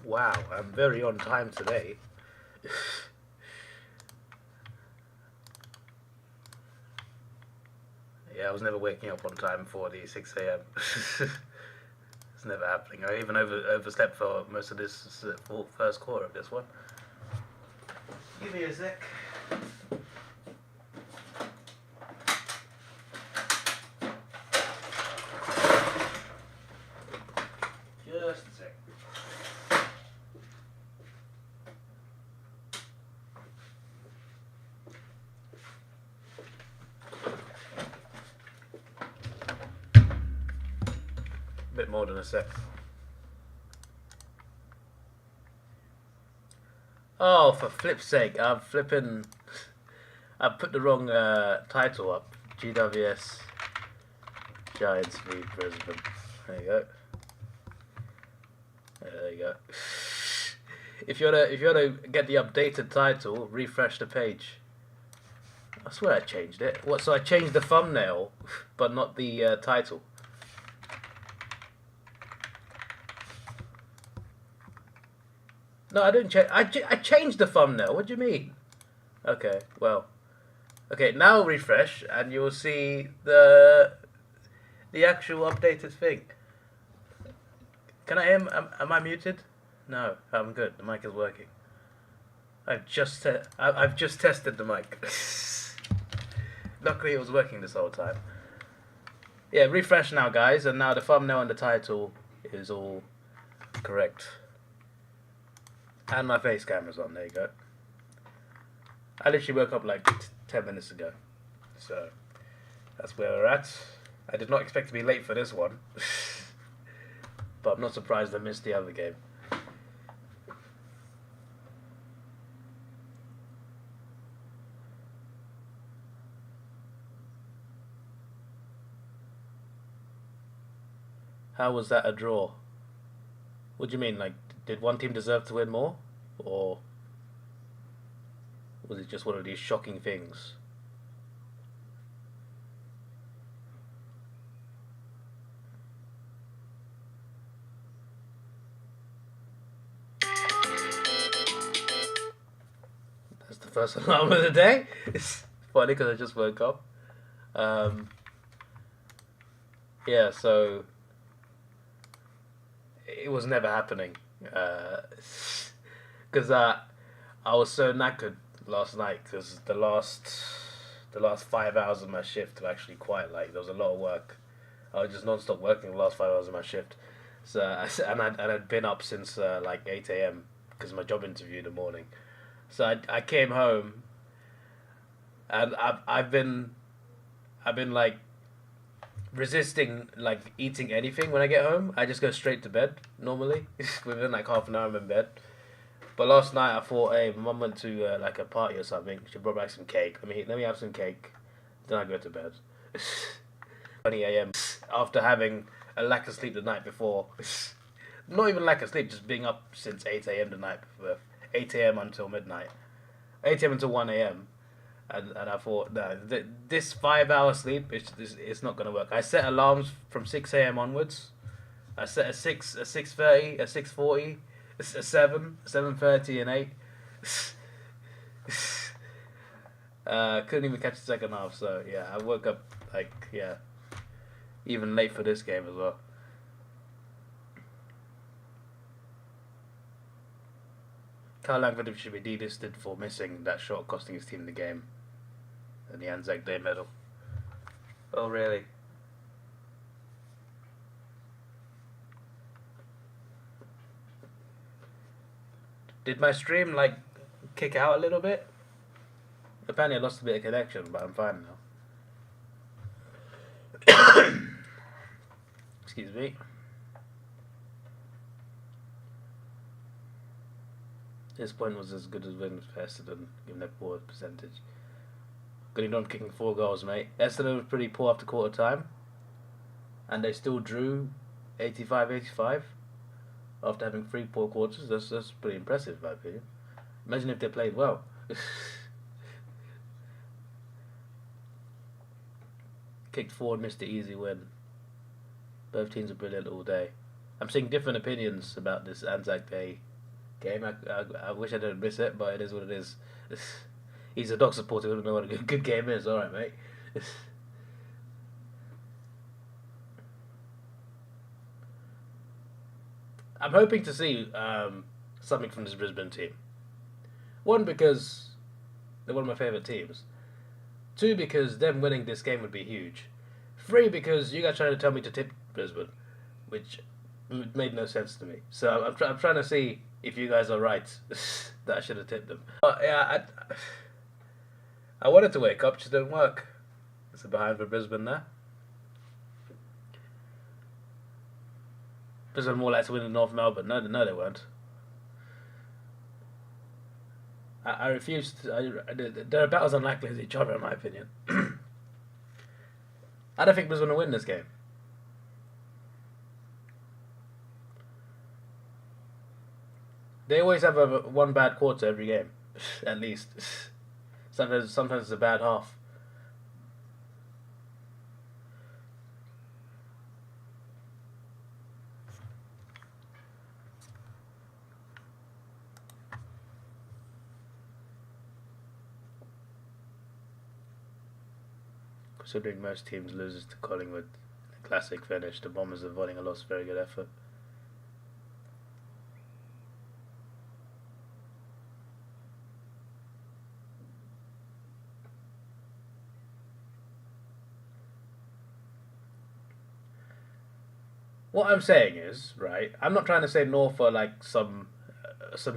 Wow, I'm very on time today. Yeah, I was never waking up on time before the 6 a.m. It's never happening. I even overslept for most of this first quarter of this one. Give me a sec. Just a sec. Bit more than a sec. Oh, for flip's sake, I put the wrong title up. GWS Giants v Brisbane. There you go. There you go. If you wanna get the updated title, refresh the page. I swear I changed it. What? So I changed the thumbnail, but not the title. No, I didn't change. I changed the thumbnail. What do you mean? Okay, well, okay. Now refresh, and you'll see the actual updated thing. Can I hear? Am I muted? No, I'm good. The mic is working. I've just tested the mic. Luckily, it was working this whole time. Yeah, refresh now, guys, and now the thumbnail and the title is all correct. And my face camera's on. There you go. I literally woke up like 10 minutes ago, so that's where we're at. I did not expect to be late for this one, but I'm not surprised I missed the other game. How was that a draw? What do you mean? Like, did one team deserve to win more? Or was it just one of these shocking things? That's the first alarm of the day. It's funny because I just woke up. Yeah, so it was never happening. Because I was so knackered last night because the last 5 hours of my shift were actually quite like there was a lot of work. I was just non-stop working the last 5 hours of my shift. So I'd been up since like 8 a.m. because of my job interview in the morning. So I came home and I've been like resisting like eating anything when I get home. I just go straight to bed normally. Within like half an hour I'm in bed. But last night I thought, hey, my mum went to like a party or something. She brought back some cake. Let me have some cake. Then I go to bed. 20 a.m. after having a lack of sleep the night before. Not even lack of sleep, just being up since 8 a.m. the night before. 8 a.m. until midnight. 8 a.m. until 1 a.m. And I thought, no, this 5 hour sleep, it's not going to work. I set alarms from 6 a.m. onwards. I set a 6:30, a 6:40, a 7, 7:30, and 8. Couldn't even catch the second half, so yeah, I woke up like, yeah, even late for this game as well. Kyle Langford should be delisted for missing that shot costing his team the game and the Anzac Day medal. Oh, really? Did my stream like kick out a little bit? Apparently I lost a bit of connection, but I'm fine now. Excuse me. This point was as good as Wiggins for Essendon, given their poor percentage. Goodington kicking 4 goals, mate. Essendon was pretty poor after quarter time, and they still drew 85-85 after having 3 poor quarters. That's pretty impressive, in my opinion. Imagine if they played well. Kicked forward, missed the easy win. Both teams are brilliant all day. I'm seeing different opinions about this Anzac Day game. I wish I didn't miss it, but it is what it is. He's a dog supporter who doesn't know what a good game is. All right, mate. I'm hoping to see something from this Brisbane team. One, because they're one of my favourite teams. Two, because them winning this game would be huge. Three, because you guys trying to tell me to tip Brisbane, which made no sense to me. So I'm trying to see if you guys are right that I should have tipped them. But yeah, I wanted to wake up, just didn't work. It's a behind for Brisbane there. Brisbane more likely to win in North Melbourne. No, they weren't. I refused. They're about as unlikely as each other, in my opinion. I don't think Brisbane will win this game. They always have one bad quarter every game, at least. Sometimes it's a bad half. Considering most teams loses to Collingwood, a classic finish, the Bombers avoiding a loss, very good effort. What I'm saying is, right, I'm not trying to say North are like some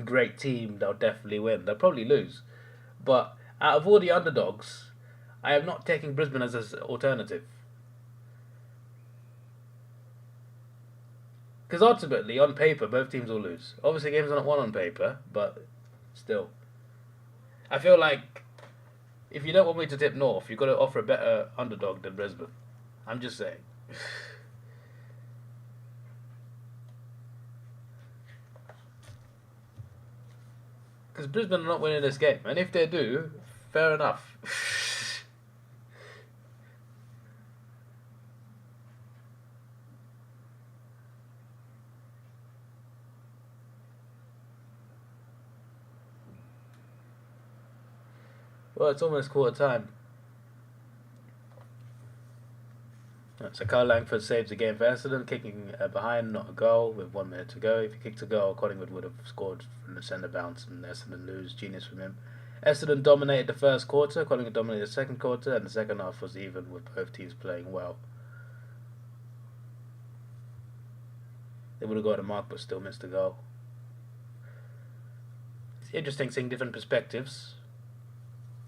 great team they'll definitely win. They'll probably lose. But out of all the underdogs, I am not taking Brisbane as an alternative. Because ultimately, on paper, both teams will lose. Obviously, games are not won on paper, but still. I feel like if you don't want me to tip North, you've got to offer a better underdog than Brisbane. I'm just saying. Because Brisbane are not winning this game. And if they do, fair enough. Well, it's almost quarter time. So Carl Langford saves the game for Essendon, kicking behind, not a goal, with 1 minute to go. If he kicked a goal, Collingwood would have scored from the centre bounce and Essendon lose. Genius from him. Essendon dominated the first quarter, Collingwood dominated the second quarter, and the second half was even with both teams playing well. They would have got a mark but still missed a goal. It's interesting seeing different perspectives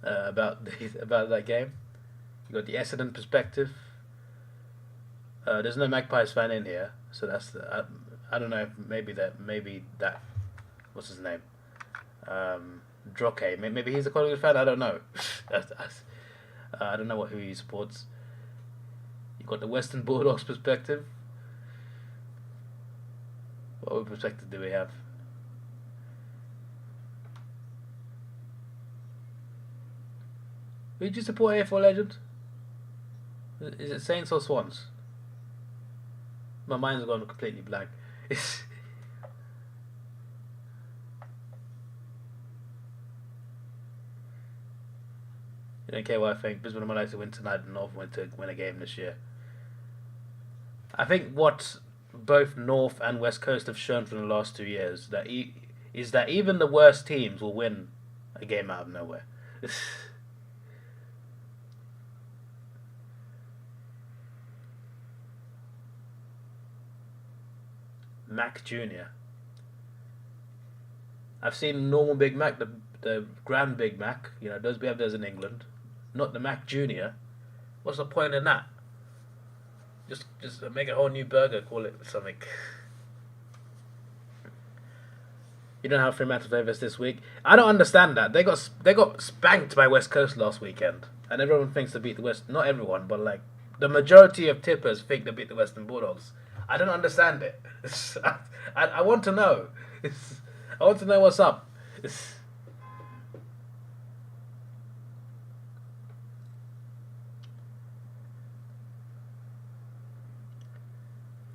about that game. You got the Essendon perspective. There's no Magpies fan in here, so that's I don't know. Maybe that. What's his name? Droke. Maybe he's a Collingwood fan. I don't know. I don't know who he supports. You got the Western Bulldogs perspective. What perspective do we have? Who did you support, AFL legend? Is it Saints or Swans? My mind's gone completely blank. You don't care what I think. Brisbane might like to win tonight and North went to win a game this year. I think what both North and West Coast have shown from the last 2 years is that even the worst teams will win a game out of nowhere. Mac Jr. I've seen normal Big Mac, the Grand Big Mac. You know, those we have those in England. Not the Mac Jr. What's the point in that? Just make a whole new burger, call it something. You don't have Fremantle favourites this week. I don't understand that. They got spanked by West Coast last weekend, and everyone thinks they beat the West. Not everyone, but like the majority of tippers think they beat the Western Bulldogs. I don't understand it. I want to know. I want to know what's up.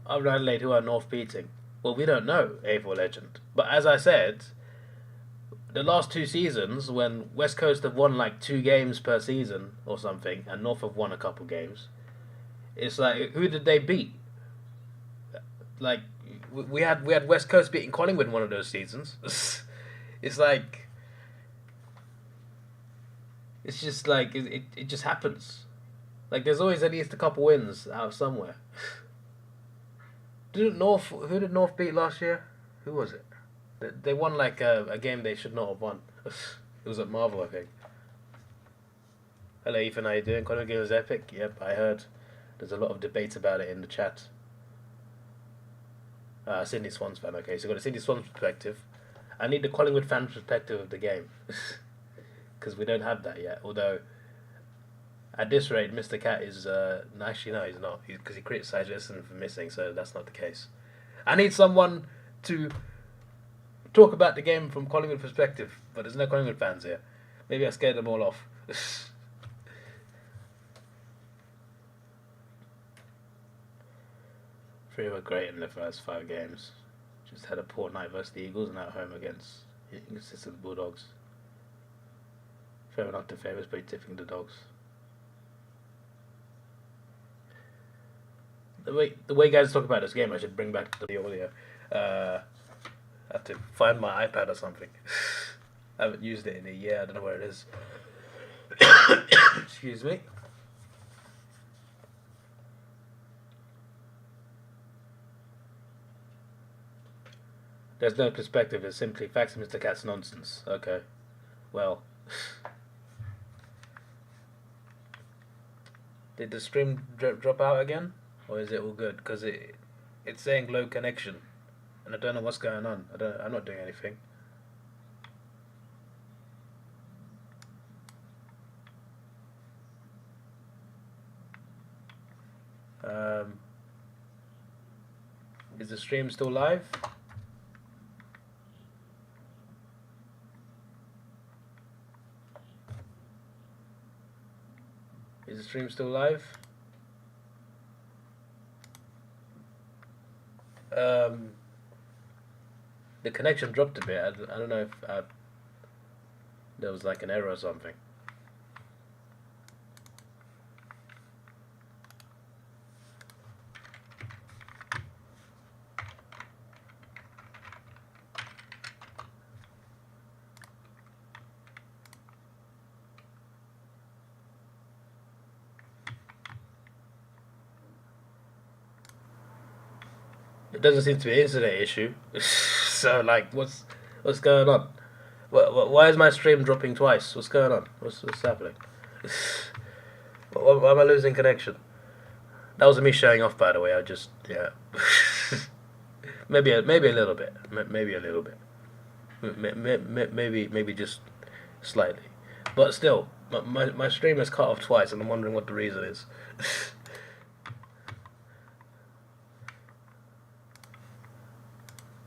Of Adelaide who are North beating? Well, we don't know, AFL legend. But as I said, the last 2 seasons, when West Coast have won like 2 games per season or something, and North have won a couple games, it's like, who did they beat? Like, we had West Coast beating Collingwood in one of those seasons. It's like, it's just like it just happens. Like, there's always at least a couple wins out of somewhere. Who did North beat last year? Who was it? They won like a game they should not have won. It was at Marvel, I think. Hello Ethan, how you doing? Conor game was epic. Yep, I heard. There's a lot of debate about it in the chat. Sydney Swans fan. Okay, so got a Sydney Swans perspective. I need the Collingwood fan perspective of the game, because we don't have that yet. Although, at this rate, Mr. Cat is actually no, he's not, because he criticised Essendon for missing. So that's not the case. I need someone to talk about the game from Collingwood perspective, but there's no Collingwood fans here. Maybe I scared them all off. Three were great in the first 5 games. Just had a poor night versus the Eagles and at home against inconsistent Bulldogs. Fair enough to favours, but tipping the Dogs. The way guys talk about this game, I should bring back the audio. I have to find my iPad or something. I haven't used it in a year. I don't know where it is. Excuse me. There's no perspective. It's simply facts and Mr. Cat's nonsense. Okay. Well. Did the stream drop out again? Or is it all good? Because it's saying low connection. And I don't know what's going on. I'm not doing anything. Is the stream still live? Is the stream still live? The connection dropped a bit. I don't know if there was like an error or something. It doesn't seem to be an internet issue. So like, what's going on? Why is my stream dropping twice? What's going on? What's happening? Why am I losing connection? That wasn't me showing off, by the way. I just maybe a little bit. Maybe a little bit. Maybe just slightly. But still, my stream is cut off twice, and I'm wondering what the reason is.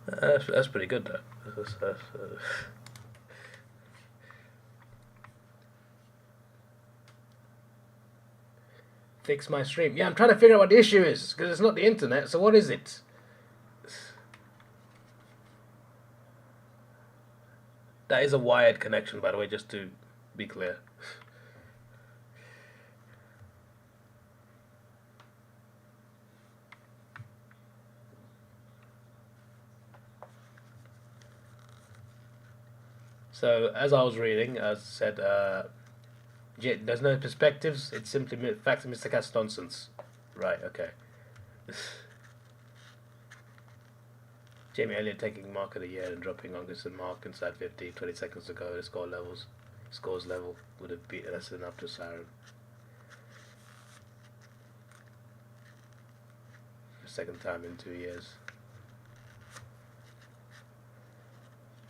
That's pretty good though. Fix my stream. Yeah, I'm trying to figure out what the issue is, because it's not the internet, so what is it? That is a wired connection, by the way, just to be clear. So, as I was reading, as I said, there's no perspectives, it's simply facts and Mr. Cat's nonsense. Right, okay. Jamie Elliott taking mark of the year and dropping August and Mark inside 20 seconds ago. The scores level would have beaten us enough to siren. For the second time in 2 years.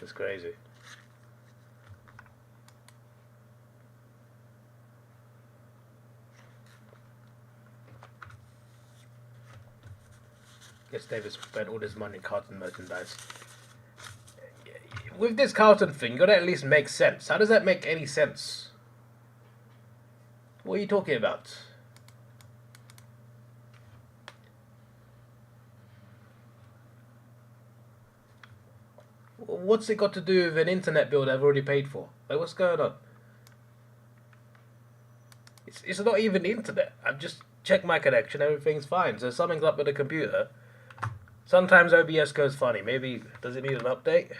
That's crazy. Guess Davis spent all this money in Carlton merchandise. With this Carlton thing, you gotta at least make sense. How does that make any sense? What are you talking about? What's it got to do with an internet bill that I've already paid for? Like, what's going on? It's not even the internet. I've just checked my connection, everything's fine. So something's up with the computer. Sometimes OBS goes funny. Maybe, does it need an update?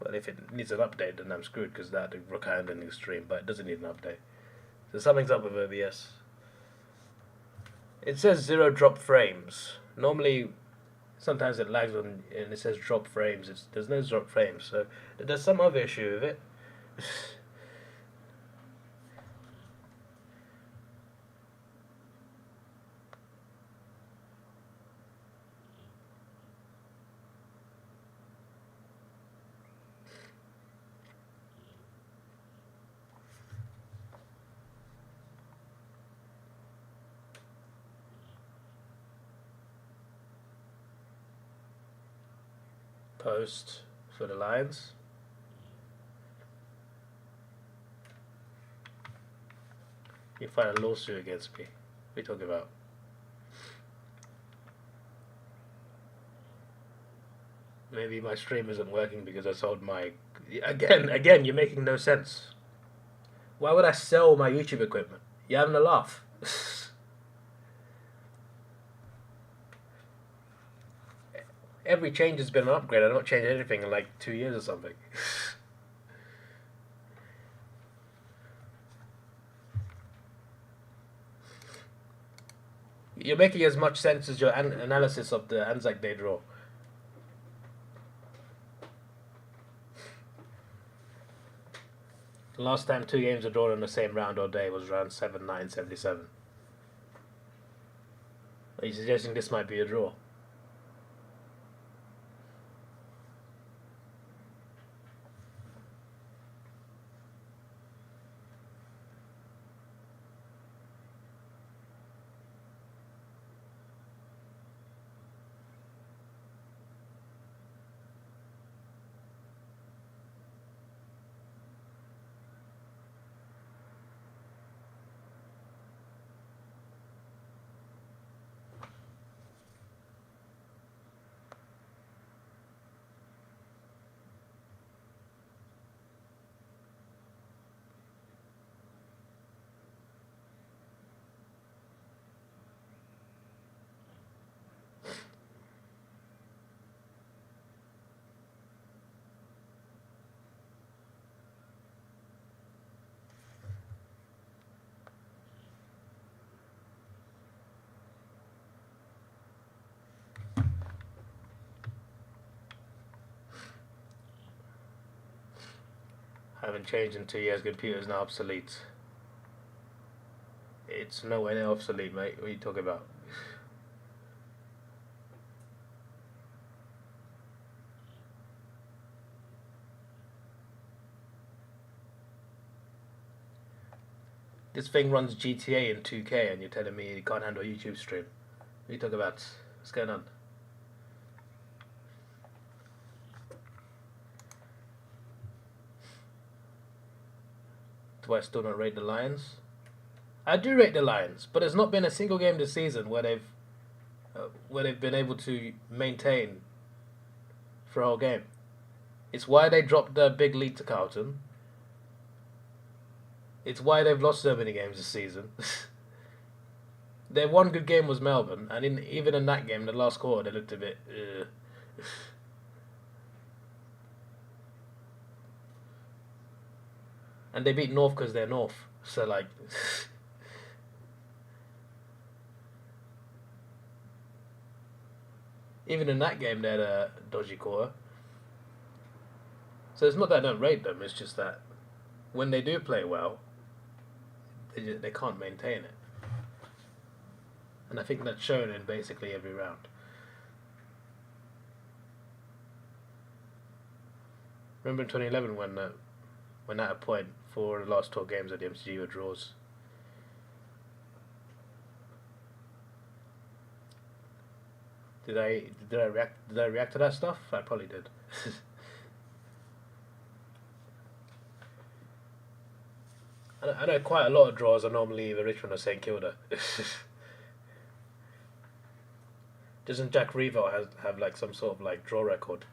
Well, if it needs an update, then I'm screwed because that would require an extreme, but it doesn't need an update. So something's up with OBS. It says 0 drop frames. Normally, sometimes it lags on and it says drop frames. There's no drop frames, so there's some other issue with it. Post for the lines. You find a lawsuit against me. What are you talking about? Maybe my stream isn't working because I sold my... Again, you're making no sense. Why would I sell my YouTube equipment? You're having a laugh. Every change has been an upgrade. I've not changed anything in like 2 years or something. You're making as much sense as your analysis of the Anzac Day draw. The last time 2 games were drawn in the same round or day was round 7-9-77. Are you suggesting this might be a draw? Haven't changed in 2 years. Computer's now obsolete. It's nowhere near obsolete, mate. What are you talking about? This thing runs GTA in 2K and you're telling me it can't handle a YouTube stream. What are you talking about? What's going on? Do I still not rate the Lions? I do rate the Lions, but there's not been a single game this season where they've been able to maintain for a whole game. It's why they dropped the big lead to Carlton. It's why they've lost so many games this season. Their one good game was Melbourne, and even in that game, the last quarter, they looked a bit... And they beat North because they're North. So, like... even in that game, they had a dodgy quarter. So it's not that I don't rate them, it's just that when they do play well, they can't maintain it. And I think that's shown in basically every round. Remember in 2011 when at a point 4 of the last 12 games at the MCG were draws. Did I react to that stuff? I probably did. I know quite a lot of draws are normally either Richmond or St Kilda. Doesn't Jack Revo have like some sort of like draw record?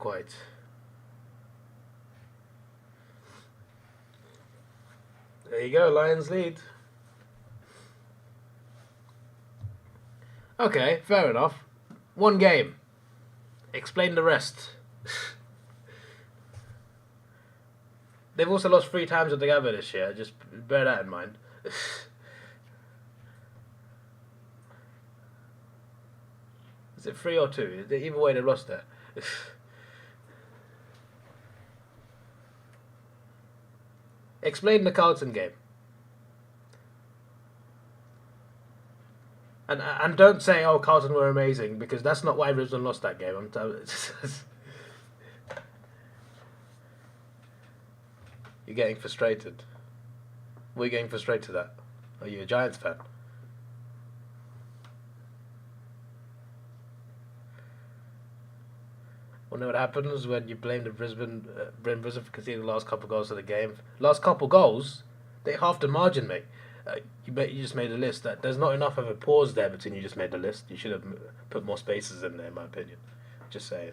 quite. There you go, Lions lead. Okay, fair enough. One game. Explain the rest. They've also lost 3 times altogether this year. Just bear that in mind. Is it 3 or 2? Either way, they've lost there. Explain the Carlton game. And don't say, oh, Carlton were amazing, because that's not why Brisbane lost that game. You're getting frustrated. What are you getting frustrated at? Are you a Giants fan? Wonder what happens when you blame the Brisbane for conceding the last couple of goals of the game. Last couple of goals, they halved the margin, mate. You just made a list. That there's not enough of a pause there between you just made the list. You should have put more spaces in there, in my opinion. Just saying.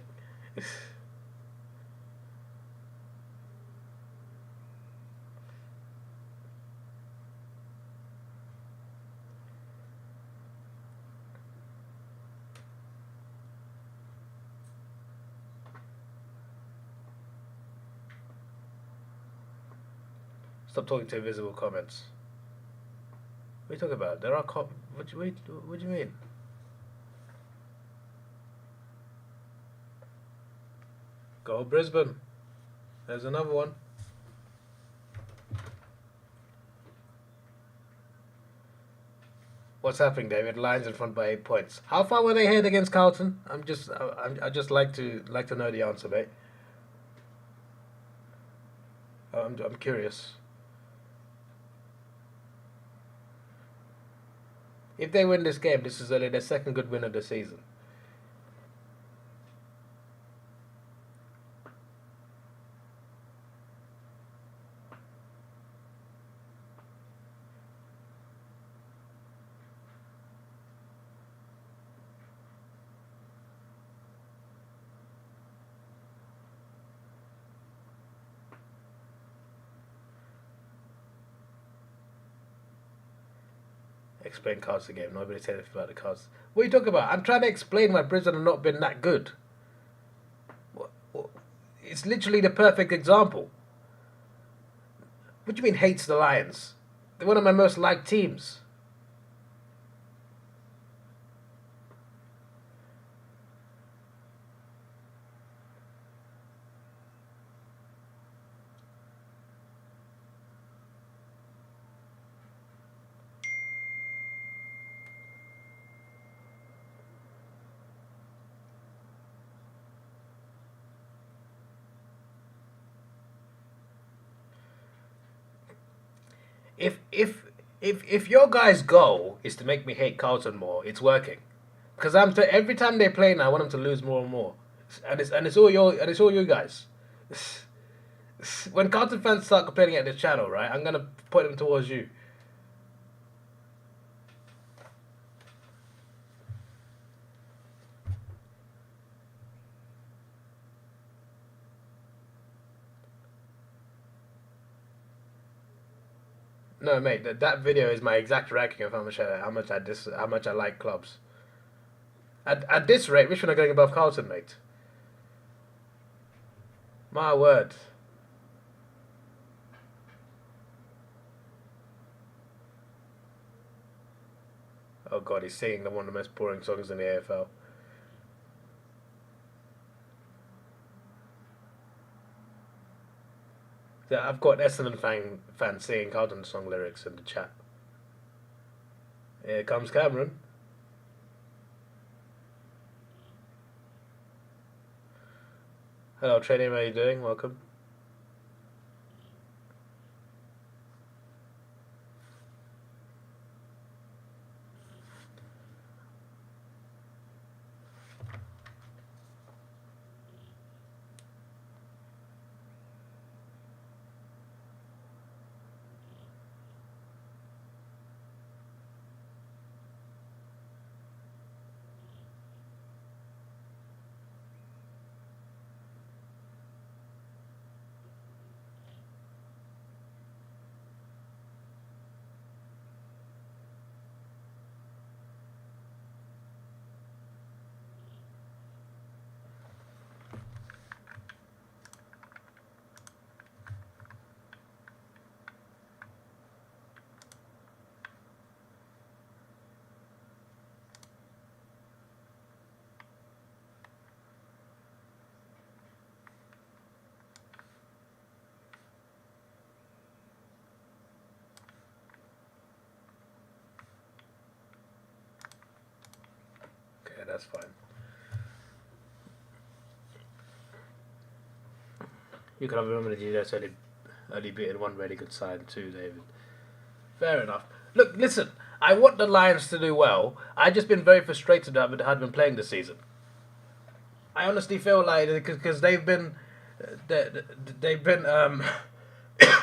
Stop talking to invisible comments. What are you talking about? There are what do you mean? Go Brisbane. There's another one. What's happening, David? Lions in front by 8 points. How far were they ahead against Carlton? I just like to know the answer, mate. I'm curious. If they win this game, this is only their second good win of the season. Explain cards game. Nobody said anything about the cards. What are you talking about? I'm trying to explain why Brisbane have not been that good. It's literally the perfect example. What do you mean hates the Lions? They're one of my most liked teams. If your guys' goal is to make me hate Carlton more, it's working. Because every time they play now, I want them to lose more and more, and it's all you guys. When Carlton fans start complaining at this channel, right, I'm gonna point them towards you. No, mate, that video is my exact ranking of how much I like clubs. At this rate, Richmond are going above Carlton, mate. My word. Oh god, he's singing one of the most boring songs in the AFL. Yeah, I've got Essendon fans singing Carlton song lyrics in the chat. Here comes Cameron. Hello, Training, how are you doing? Welcome. that's fine. You can remember the GWS only beating one really good side too, David. Fair enough. Look, listen, I want the Lions to do well. I've just been very frustrated with how they've been playing this season. I honestly feel like because they've been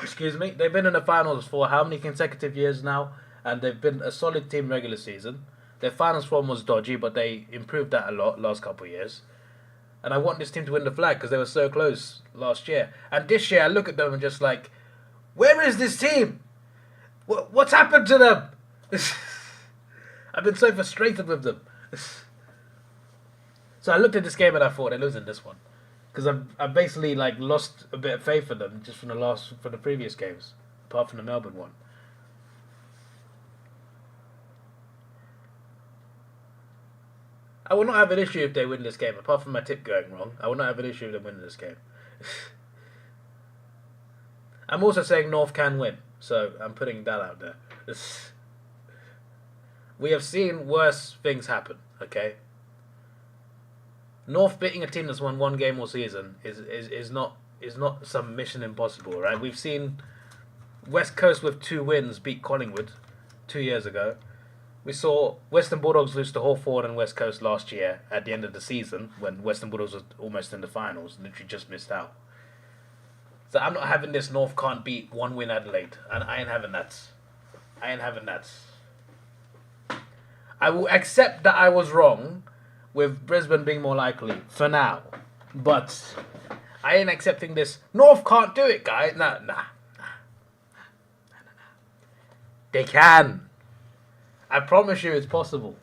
excuse me, they've been in the finals for how many consecutive years now, and they've been a solid team regular season. Their finals form was dodgy, but they improved that a lot last couple of years. And I want this team to win the flag because they were so close last year. And this year, I look at them and just like, where is this team? What's happened to them? I've been so frustrated with them. So I looked at this game and I thought they're losing this one because I've basically like lost a bit of faith in them just from the previous games, apart from the Melbourne one. I will not have an issue if they win this game, apart from my tip going wrong. I will not have an issue with them winning this game. I'm also saying North can win, so I'm putting that out there. We have seen worse things happen, okay? North beating a team that's won one game all season is not some mission impossible, right? We've seen West Coast with 2 wins beat Collingwood 2 years ago. We saw Western Bulldogs lose to Hawthorn and West Coast last year at the end of the season when Western Bulldogs was almost in the finals and literally just missed out. So I'm not having this North can't beat 1 win Adelaide, and I ain't having that. I will accept that I was wrong with Brisbane being more likely for now, but I ain't accepting this. North can't do it, guys. Nah. They can. I promise you it's possible.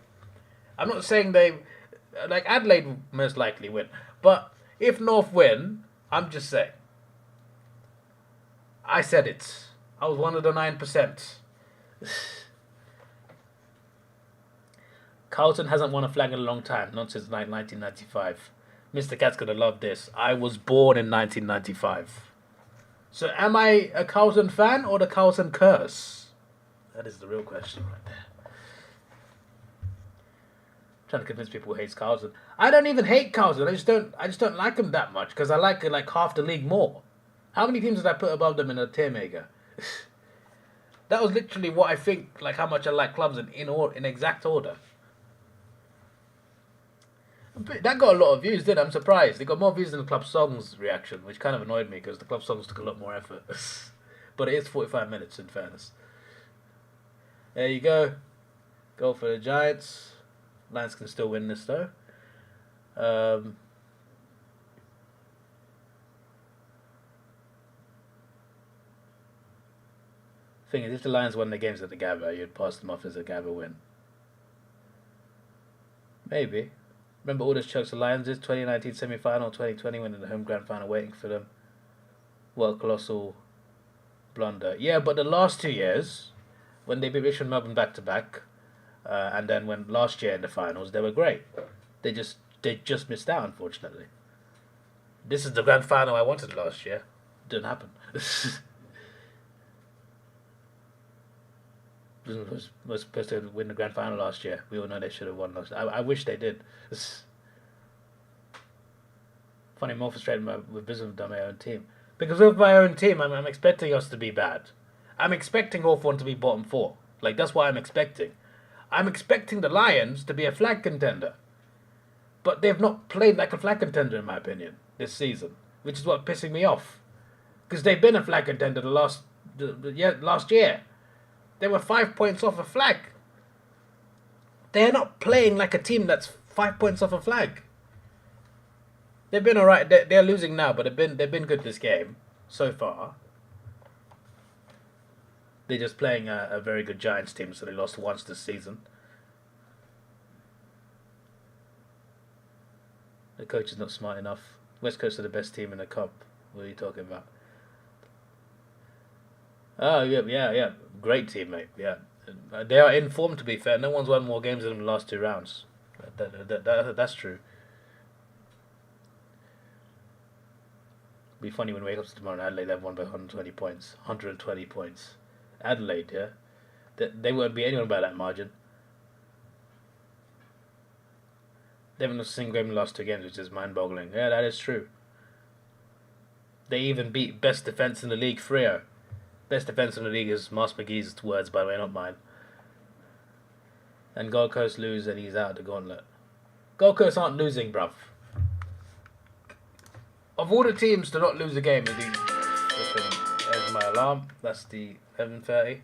I'm not saying like Adelaide will most likely win, but if North win, I'm just saying. I said it. I was one of the 9%. Carlton hasn't won a flag in a long time, not since 1995. Mr. Cat's gonna love this. I was born in 1995. So am I a Carlton fan or the Carlton curse? That is the real question right there. Trying to convince people who hates Carlton. I don't even hate Carlton. I just don't like them that much because I like half the league more. How many teams did I put above them in a tier maker? That was literally what I think, like how much I like clubs in exact order. That got a lot of views, didn't it? I'm surprised. They got more views than the club songs reaction, which kind of annoyed me because the club songs took a lot more effort. But it is 45 minutes in fairness. There you go. Goal for the Giants. Lions can still win this though. Thing is, if the Lions won the games at the Gabba, you'd pass them off as a Gabba win. Maybe. Remember all those chokes the Lions did? 2019 semi-final, 2020 winning the home grand final, waiting for them. What a colossal blunder. Yeah, but the last 2 years, when they beat Richmond and Melbourne back-to-back, and then when last year in the finals, they were great. They just missed out, unfortunately. This is the grand final I wanted last year. Didn't happen. was supposed to win the grand final last year. We all know they should have won last year. I wish they did. It's funny, I'm more frustrated with Brisbane than my own team. Because with my own team, I'm expecting us to be bad. I'm expecting Hawthorn to be bottom 4. Like, that's what I'm expecting. I'm expecting the Lions to be a flag contender. But they've not played like a flag contender, in my opinion, this season. Which is what's pissing me off. Because they've been a flag contender last year. They were 5 points off a flag. They're not playing like a team that's 5 points off a flag. They've been alright. They're losing now, but they've been good this game so far. They're just playing a very good Giants team, so they lost once this season. The coach is not smart enough. West Coast are the best team in the cup. What are you talking about? Oh, yeah. Great team, mate. Yeah. They are in form, to be fair. No one's won more games than them in the last 2 rounds. That's true. It'll be funny when we wake up tomorrow and Adelaide have won by 120 points. 120 points. Adelaide, yeah? They won't be anyone by that margin. They haven't lost a single game in the last 2 games, which is mind-boggling. Yeah, that is true. They even beat best defense in the league, Freo. Best defense in the league is Mas McGee's words, by the way, not mine. And Gold Coast lose, and he's out of the gauntlet. Gold Coast aren't losing, bruv. Of all the teams to not lose a game, there's my alarm. That's the 11:30.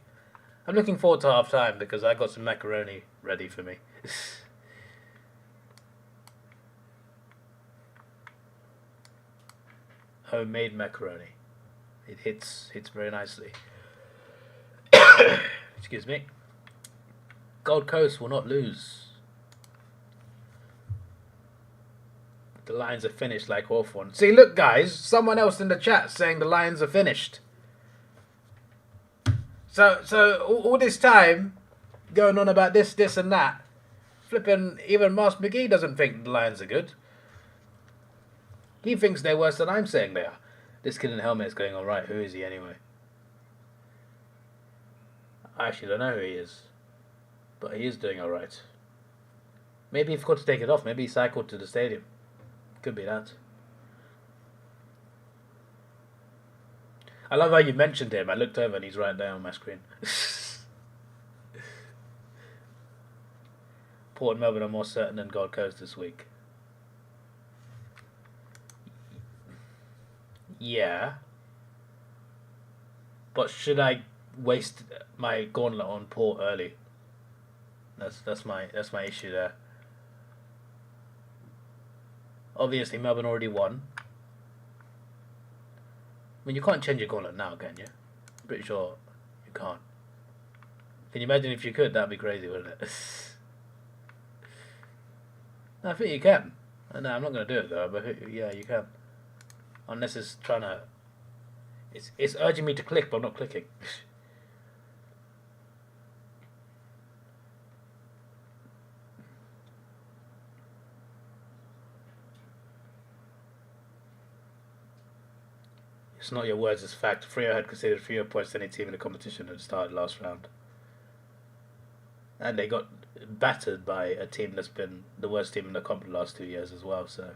I'm looking forward to half time because I got some macaroni ready for me. Homemade macaroni. It hits very nicely. Excuse me. Gold Coast will not lose. The Lions are finished like Hawthorn. See, look, guys, someone else in the chat saying the Lions are finished. So all this time going on about this and that, flipping even Mas McGee doesn't think the Lions are good. He thinks they're worse than I'm saying they are. This kid in the helmet is going alright. Who is he anyway? I actually don't know who he is. But he is doing alright. Maybe he forgot to take it off. Maybe he cycled to the stadium. Could be that. I love how you mentioned him. I looked over and he's right there on my screen. Port and Melbourne are more certain than Gold Coast this week. Yeah. But should I waste my gauntlet on Port early? That's my issue there. Obviously Melbourne already won. I mean, you can't change your gauntlet now, can you? I'm pretty sure you can't. Can you imagine if you could? That'd be crazy, wouldn't it? No, I think you can. No, I'm not going to do it though, but yeah, you can. Unless it's trying to... It's urging me to click, but I'm not clicking. It's not your words, it's fact. Freo had conceded fewer points than any team in the competition at the start of the last round. And they got battered by a team that's been the worst team in the comp the last 2 years as well, so...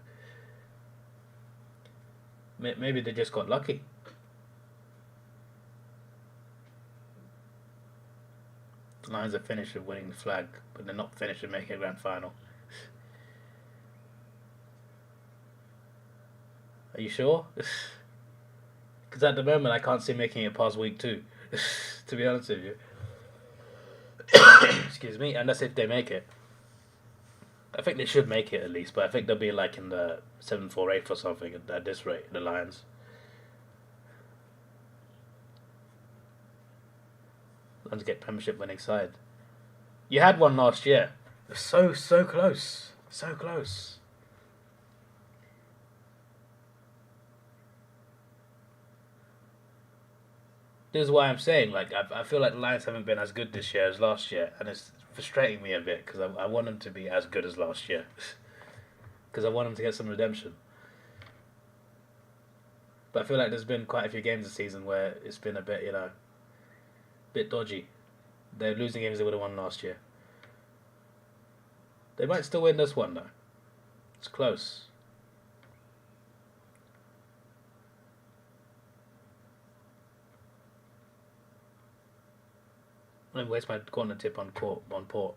Maybe they just got lucky. The Lions are finished with winning the flag, but they're not finished with making a grand final. Are you sure? Because at the moment I can't see making it past week 2, to be honest with you. Excuse me, and that's if they make it. I think they should make it at least, but I think they'll be like in the 7th or 8th or something at this rate, the Lions. Lions get Premiership winning side. You had one last year. So close. So close. This is why I'm saying, like, I feel like the Lions haven't been as good this year as last year, and it's frustrating me a bit because I want them to be as good as last year, because I want them to get some redemption. But I feel like there's been quite a few games this season where it's been a bit, bit dodgy. They're losing games they would have won last year. They might still win this one though. It's close. I'm going to waste my corner tip on Port.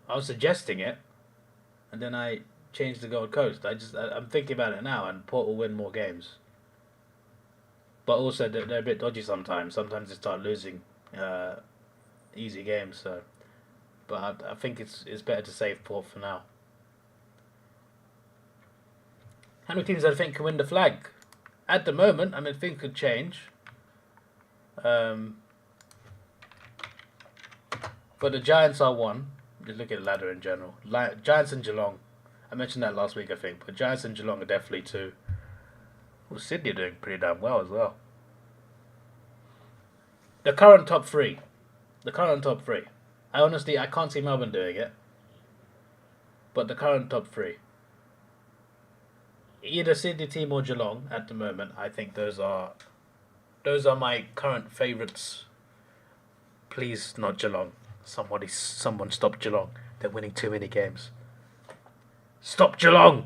I was suggesting it, and then I changed the Gold Coast. I'm thinking about it now, and Port will win more games. But also, they're a bit dodgy sometimes. Sometimes they start losing easy games. So, but I think it's better to save Port for now. How many teams do I think can win the flag? At the moment, I mean, things could change. But the Giants are one. Just look at the ladder in general. Giants and Geelong. I mentioned that last week, I think. But Giants and Geelong are definitely two. Well, Sydney are doing pretty damn well as well. The current top three. I can't see Melbourne doing it. But the current top three. Either Sydney team or Geelong at the moment. I think those are my current favourites. Please, not Geelong. Someone stop Geelong. They're winning too many games. Stop Geelong.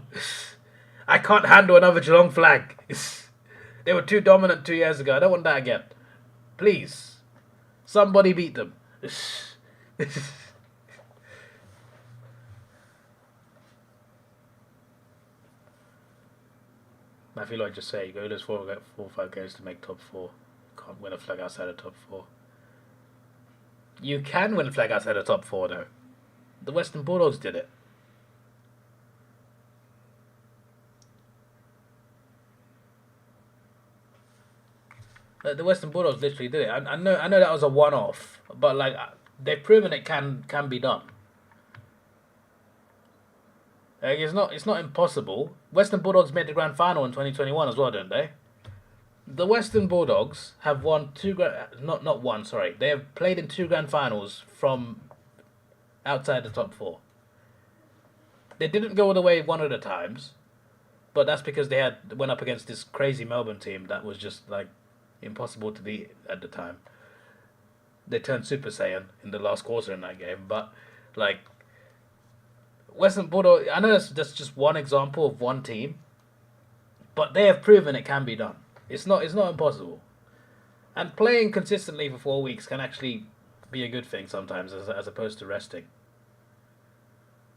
I can't handle another Geelong flag. They were too dominant 2 years ago. I don't want that again. Please. Somebody beat them. Matthew Lloyd just say, go lose 4 or 5 games to make top 4. Can't win a flag outside of top 4. You can win a flag outside of top 4 though. The Western Bulldogs did it. The Western Bulldogs literally did it. I know that was a one-off, but like they've proven it can be done. Like, it's not impossible. Western Bulldogs made the grand final in 2021 as well, didn't they? The Western Bulldogs have won They have played in 2 grand finals from outside the top 4. They didn't go all the way one of the times, but that's because they went up against this crazy Melbourne team that was just like impossible to beat at the time. They turned Super Saiyan in the last quarter in that game, but like Western Bulldogs, I know that's just one example of one team, but they have proven it can be done. It's not impossible, and playing consistently for 4 weeks can actually be a good thing sometimes, as opposed to resting.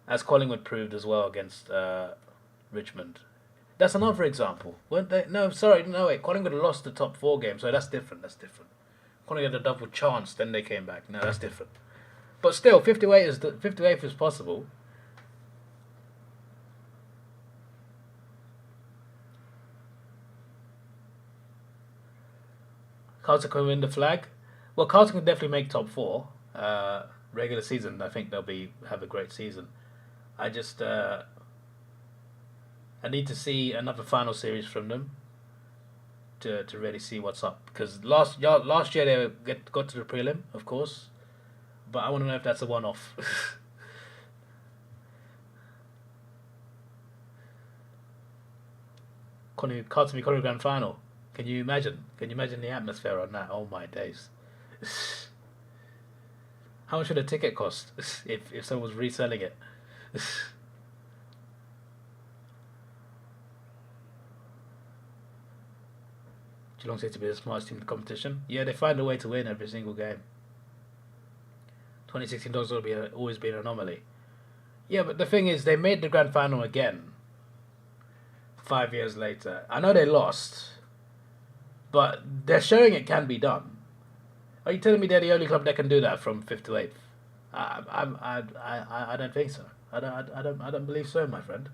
As Collingwood proved as well against Richmond. That's another example. Weren't they? No, wait. Collingwood lost the top 4 game, so that's different. Collingwood had a double chance, then they came back. No, that's different. But still, 58th is possible. Carlton can win the flag. Well, Carlton can definitely make top 4. Regular season, I think they'll have a great season. I just I need to see another final series from them to really see what's up. Because last year they got to the prelim, of course, but I want to know if that's a one-off. Carlton v Collingwood grand final. Can you imagine? Can you imagine the atmosphere on that? Oh my days. How much would a ticket cost if someone was reselling it? Geelong seems to be the smartest team in the competition. Yeah, they find a way to win every single game. 2016 Dogs will always be an anomaly. Yeah, but the thing is, they made the grand final again 5 years later. I know they lost, but they're showing it can be done. Are you telling me they're the only club that can do that from 5th to 8th? I don't think so. I don't believe so, my friend.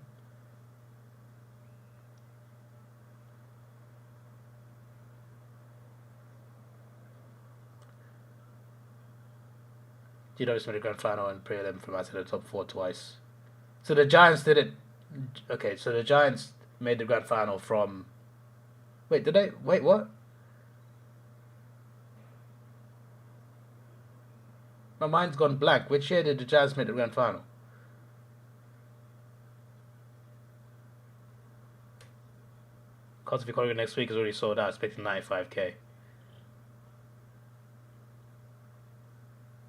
GWS made a grand final and prelim from outside the top 4 twice. So the Giants did it. Okay, so the Giants made the grand final from. Wait, did they? Wait, what? My mind's gone blank. Which year did the Giants make the grand final? Carlton v Collingwood next week is already sold out, expecting 95k.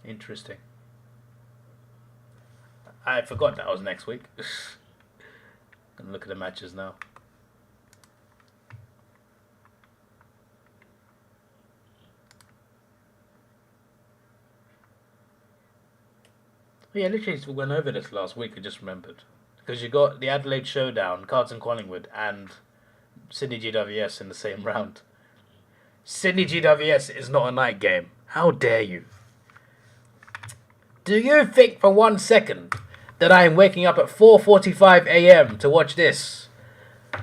Interesting. I forgot that was next week. Gonna look at the matches now. Yeah, literally we went over this last week. I just remembered because you got the Adelaide Showdown, Carlton Collingwood, and Sydney GWS in the same round. Sydney GWS is not a night game. How dare you? Do you think for 1 second that I am waking up at 4:45 a.m. to watch this?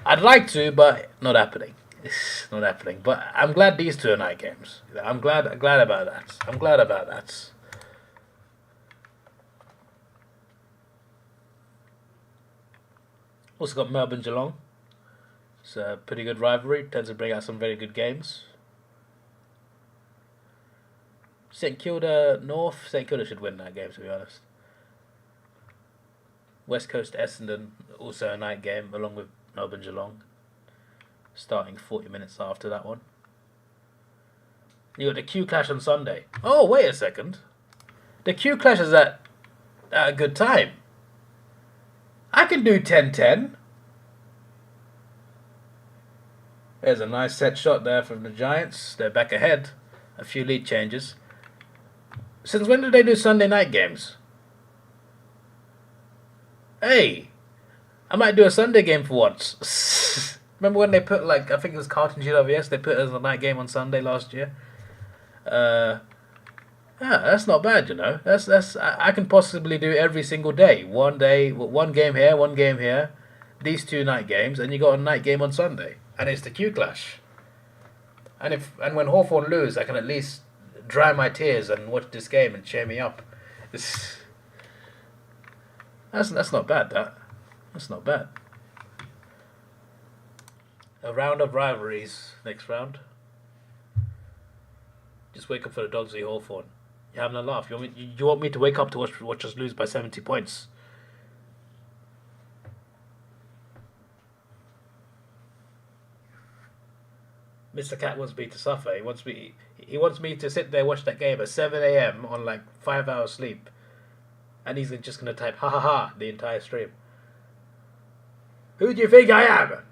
I'd like to, but not happening. It's not happening. But I'm glad these 2 are night games. I'm glad about that. I'm glad about that. Also got Melbourne Geelong. It's a pretty good rivalry. Tends to bring out some very good games. St Kilda North. St Kilda should win that game, to be honest. West Coast Essendon, also a night game, along with Melbourne Geelong. Starting 40 minutes after that one. You got the Q Clash on Sunday. Oh, wait a second. The Q Clash is at a good time. I can do 10-10. There's a nice set shot there from the Giants. They're back ahead. A few lead changes. Since when did they do Sunday night games? Hey, I might do a Sunday game for once. Remember when they put, like, I think it was Carlton GWS, they put it as a night game on Sunday last year? Yeah, that's not bad, you know. I can possibly do every single day. One game here, one game here. These 2 night games, and you got a night game on Sunday. And it's the Q Clash. And when Hawthorn lose, I can at least dry my tears and watch this game and cheer me up. That's not bad, That's not bad. A round of rivalries next round. Just wake up for the Dogs v Hawthorn. You're having a laugh. You want me to wake up to watch us lose by 70 points? Mr. Cat wants me to suffer. He wants me to sit there watch that game at 7 a.m. on like 5 hours sleep. And he's just going to type ha ha ha the entire stream. Who do you think I am?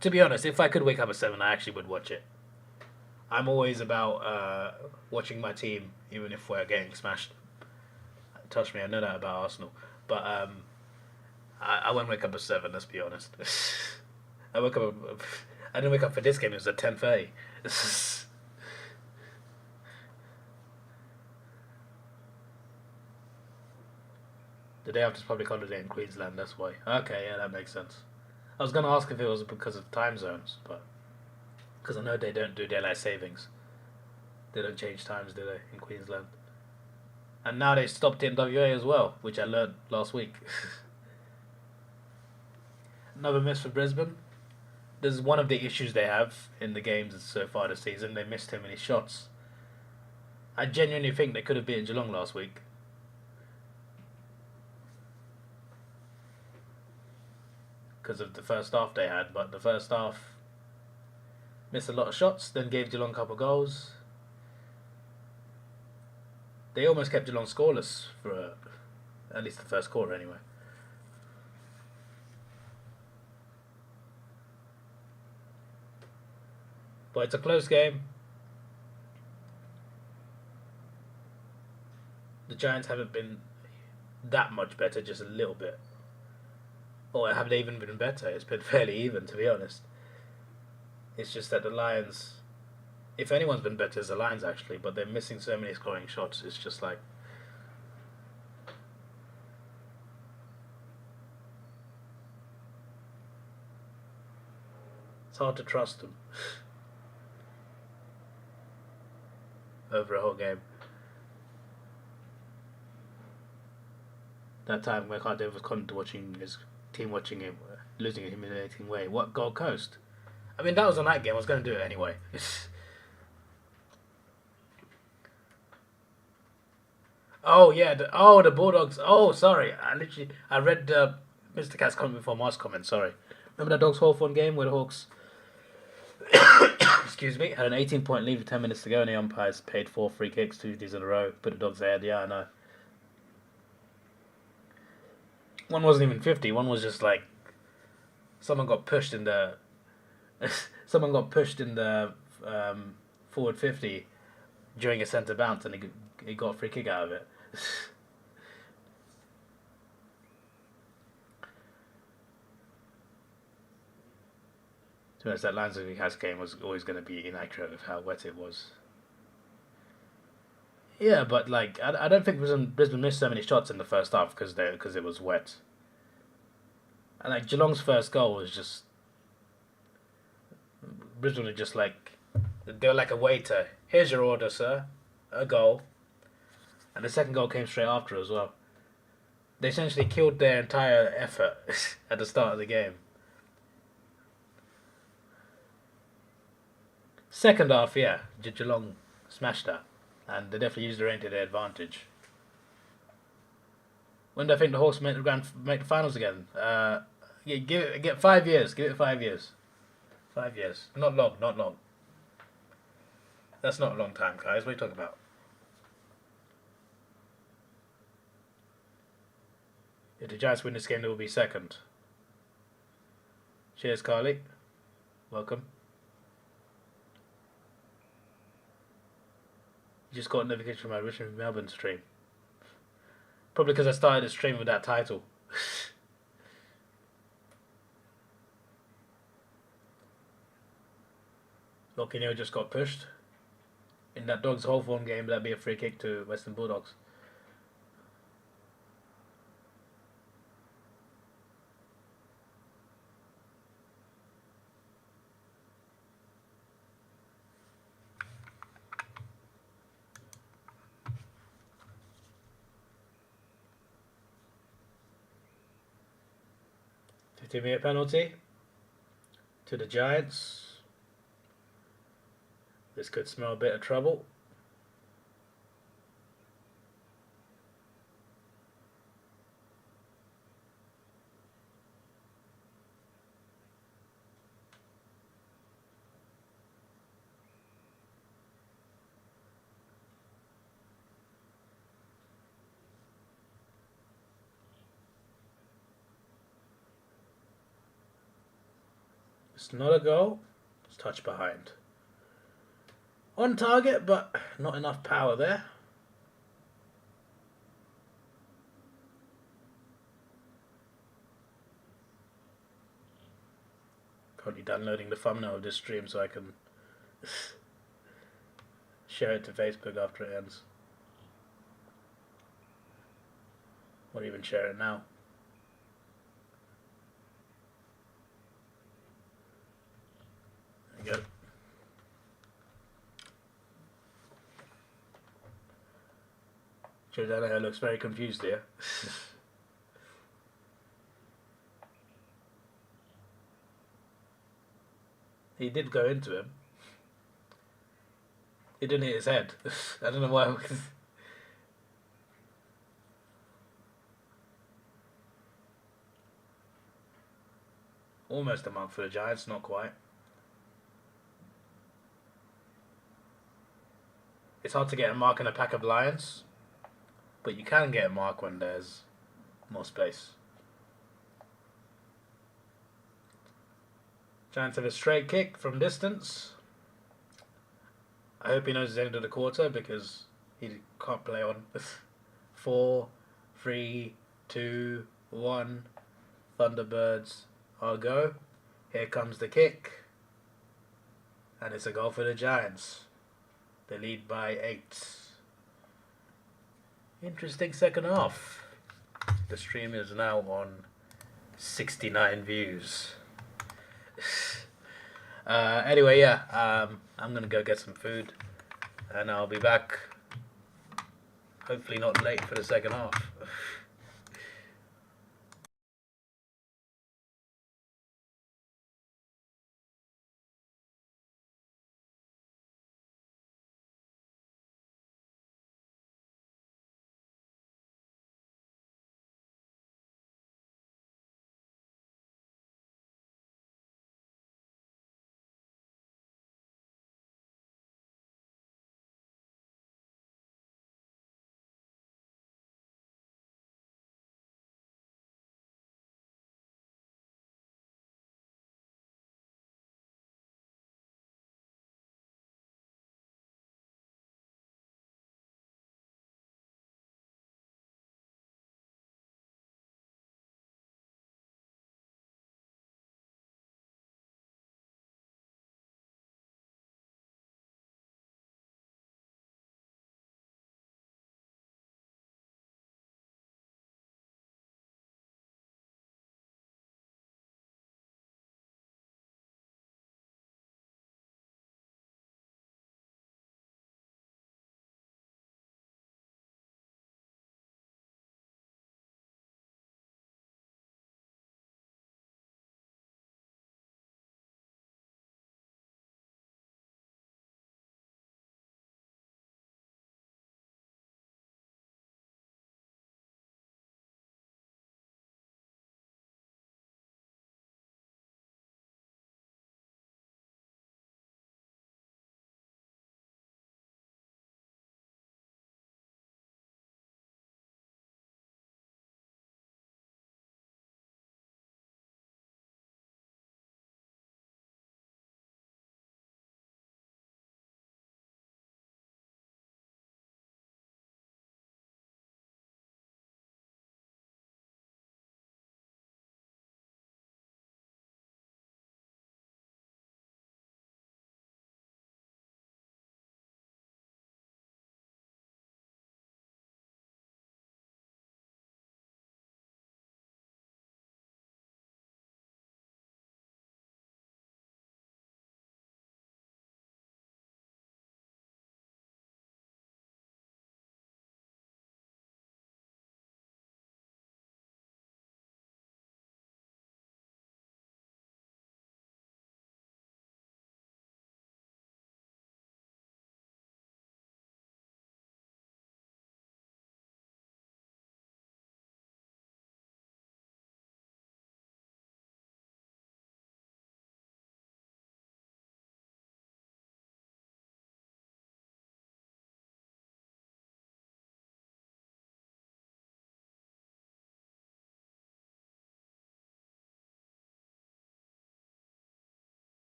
To be honest, if I could wake up at 7, I actually would watch it. I'm always about watching my team, even if we're getting smashed. Touch me, I know that about Arsenal. But I won't wake up at 7, let's be honest. I didn't wake up for this game, it was at 10:30. The day after public holiday in Queensland, that's why. Okay, yeah, that makes sense. I was going to ask if it was because of time zones, but because I know they don't do daylight savings. They don't change times, do they, in Queensland? And now they stopped in WA as well, which I learned last week. Another miss for Brisbane. This is one of the issues they have in the games so far this season. They missed too many shots. I genuinely think they could have beaten Geelong last week. Because of the first half they had, but the first half missed a lot of shots, then gave Geelong a couple of goals. They almost kept Geelong scoreless for at least the first quarter anyway. But it's a close game. The Giants haven't been that much better, just a little bit. Or have they even been better? It's been fairly even, to be honest. It's just that the Lions, if anyone's been better, it's the Lions actually, but they're missing so many scoring shots. It's just like, it's hard to trust them over a whole game. That time where Cardiff was content watching his team watching him losing in a humiliating way. What, Gold Coast? I mean, that was a night game. I was going to do it anyway. Oh yeah, the Bulldogs. Oh, sorry. I read Mr. Cat's comment before Mark's comment. Sorry. Remember that Dogs Hawthorn game where the Hawks, excuse me, had an 18-point lead with 10 minutes to go, and the umpires paid 4 free kicks, 2 days in a row. Put the Dogs ahead. Yeah, I know. One wasn't even 50. One was just like someone got pushed in the forward 50 during a centre bounce, and he got a free kick out of it. To be honest, that Lions v Cats game was always going to be inaccurate with how wet it was. Yeah, but like I don't think Brisbane missed so many shots in the first half because it was wet. And like Geelong's first goal was just Brisbane were just like they were like a waiter. Here's your order, sir. A goal. And the second goal came straight after as well. They essentially killed their entire effort at the start of the game. Second half, yeah, Geelong smashed that. And they definitely used the rain to their advantage. When do I think the Hawks make the finals again? Get 5 years. Give it 5 years. 5 years. Not long. Not long. That's not a long time, guys. What are you talking about? If the Giants win this game, they will be second. Cheers, Carly. Welcome. You just got a notification from my Richmond Melbourne stream. Probably because I started the stream with that title. Lockinio just got pushed. In that Dogs Hawthorn game, that'd be a free kick to Western Bulldogs. Minute penalty to the Giants. This could smell a bit of trouble. It's not a goal. It's touch behind. On target, but not enough power there. Currently downloading the thumbnail of this stream so I can share it to Facebook after it ends. Or even share it now. There you go. Giordano looks very confused here. He did go into him. He didn't hit his head. I don't know why. Almost a mark for the Giants, not quite. It's hard to get a mark in a pack of Lions, but you can get a mark when there's more space. Giants have a straight kick from distance. I hope he knows it's the end of the quarter because he can't play on. 4, 3, 2, 1. Thunderbirds are go. Here comes the kick. And it's a goal for the Giants. They lead by 8. Interesting second half. The stream is now on 69 views. Anyway, yeah, I'm gonna go get some food and I'll be back, hopefully not late for the second half.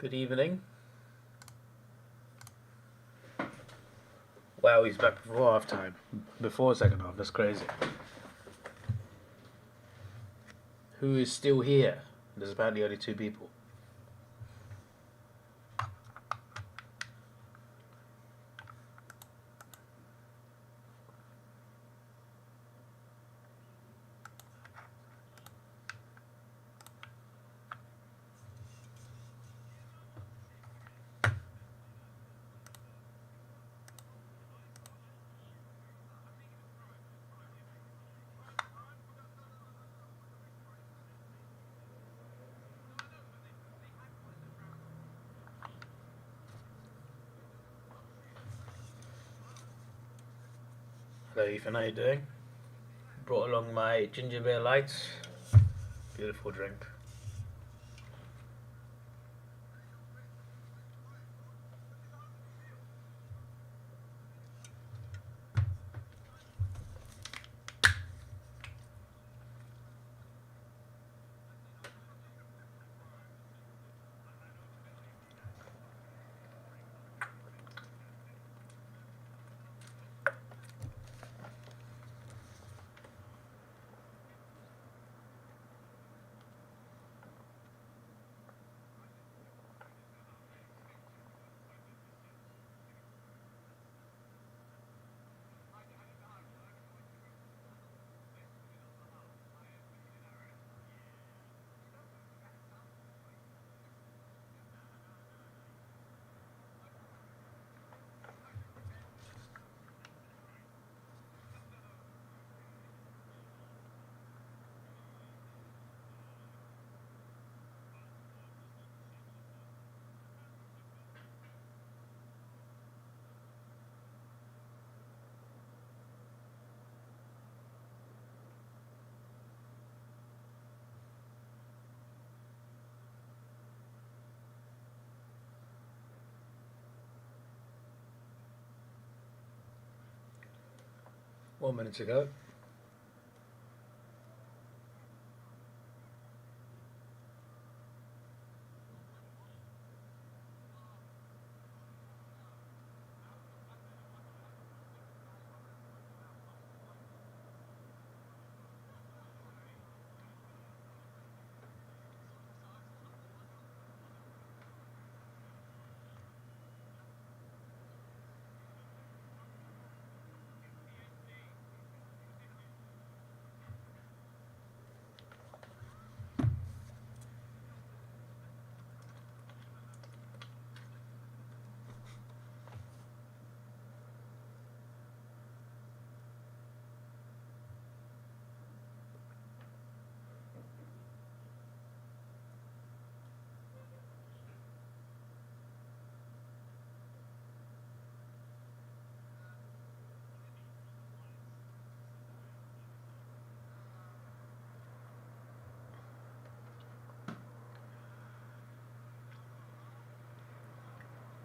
Good evening. Wow, he's back before half time. Before second half, that's crazy. Who is still here? There's apparently only 2 people. Hello Ethan, how you doing? Brought along my ginger beer lights. Beautiful drink. One minute ago.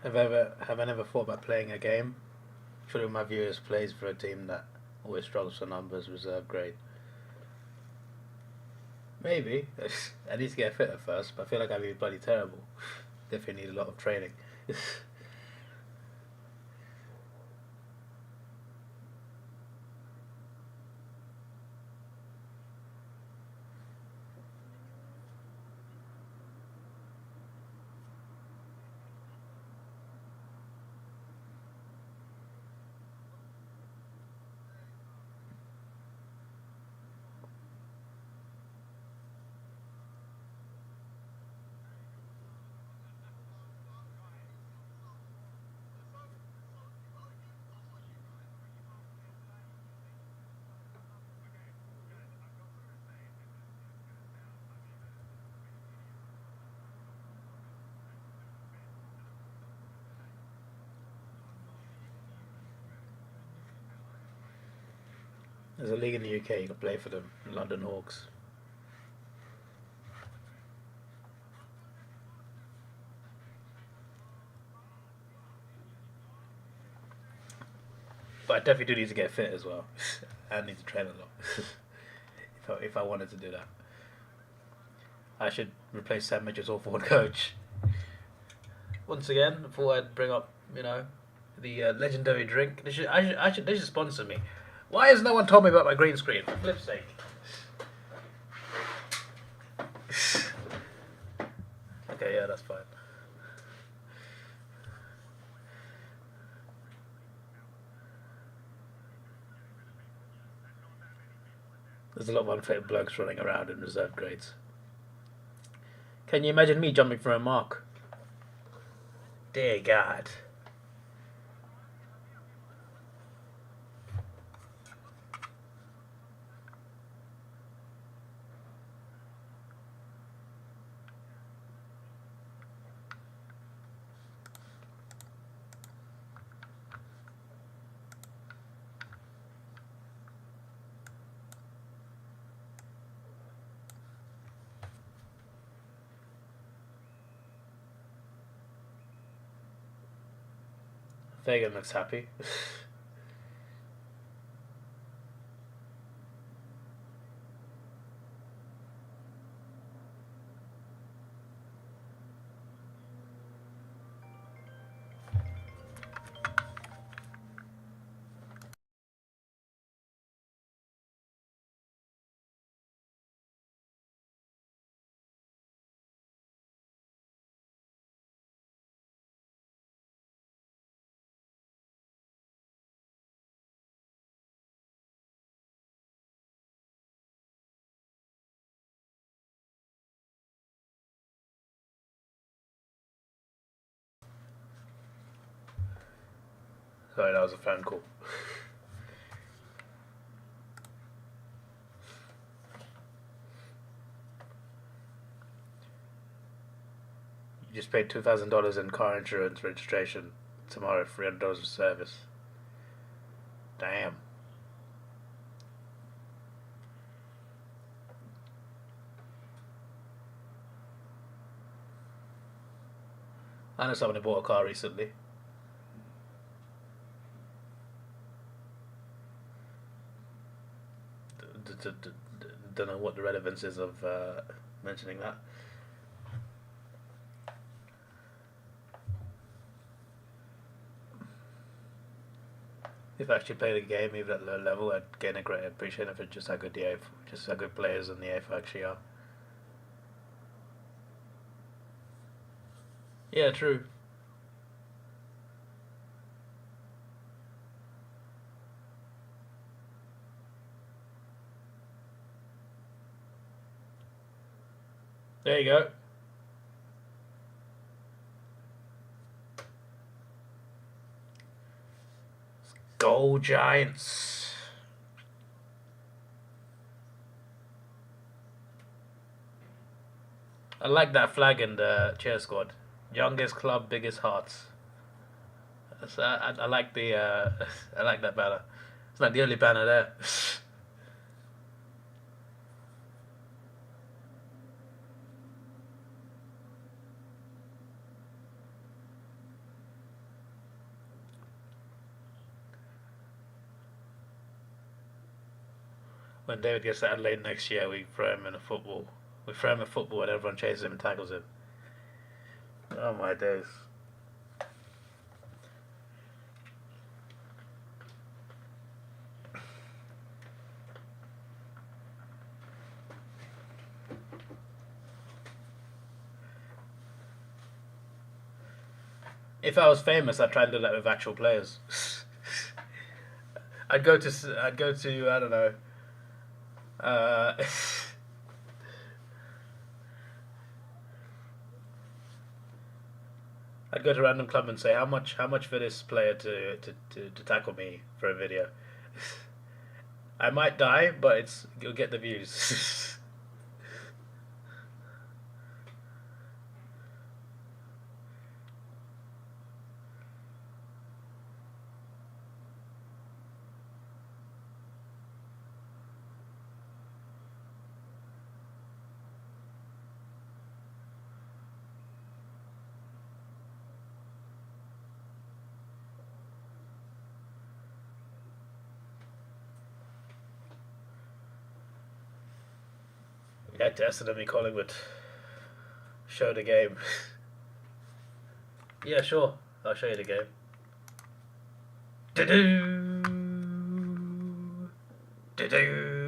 Have I never thought about playing a game? Surely my viewers plays for a team that always struggles for numbers, reserve grade. Maybe. I need to get fitter first, but I feel like I'd be bloody terrible. Definitely need a lot of training. There's a league in the UK, you can play for them, London Hawks. But I definitely do need to get fit as well. I need to train a lot if I wanted to do that. I should replace Sam Mitchell's all-forward coach. once again, I thought I'd bring up, you know, the legendary drink. They should sponsor me. Why has no one told me about my green screen? For flip's sake. Okay, yeah, that's fine. There's a lot of unfit blokes running around in reserve grades. Can you imagine me jumping for a mark? Dear God. Fagan looks happy. Sorry, that was a phone call. You just paid $2,000 in car insurance registration. Tomorrow, $300 of service. Damn. I know someone who bought a car recently. Don't know what the relevance is of mentioning that. If I actually played a game even at low level, I'd gain a great appreciation of it, just how good just how good players in the AFL actually are. Yeah, true. There you go. Go Giants. I like that flag in the cheer squad. Youngest club, biggest hearts. So I like the I like that banner. It's like the only banner there. When David gets to Adelaide next year, we throw him in a football. We throw him a football and everyone chases him and tackles him. Oh my days. If I was famous, I'd try and do that with actual players. I'd go to I don't know. Uh, I'd go to a random club and say how much for this player to tackle me for a video. I might die, but you'll get the views. Yeah, tested me Collingwood. Show the game. Yeah, sure. I'll show you the game. Do-do! Do-do!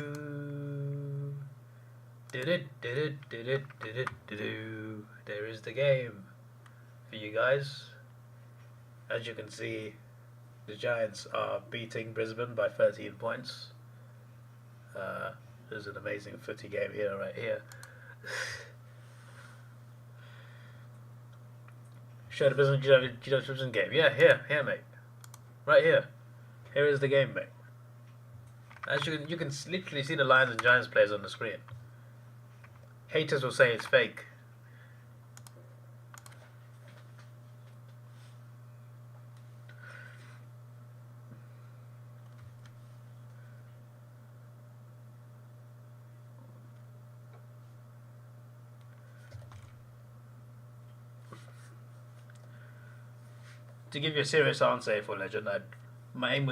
Do-do-do-do-do-do-do-do. There is the game for you guys. As you can see, the Giants are beating Brisbane by 13 points. There's an amazing footy game here, right here. Show the Brisbane game. Yeah, here, mate. Right here. Here is the game, mate. As you can literally see the Lions and Giants players on the screen. Haters will say it's fake. To give you a serious answer, for Legend, my aim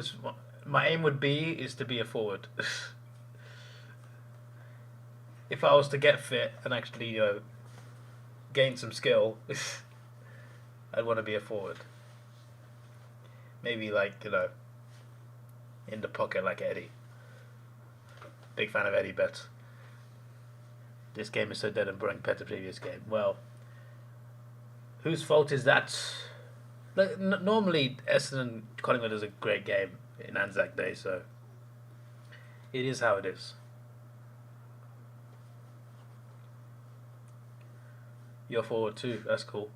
would be is to be a forward. If I was to get fit and actually, gain some skill, I'd want to be a forward. Maybe in the pocket like Eddie. Big fan of Eddie Betts. This game is so dead and boring compared to the previous game. Well, whose fault is that? Normally, Essendon Collingwood is a great game in Anzac Day, so it is how it is. You're forward too, that's cool.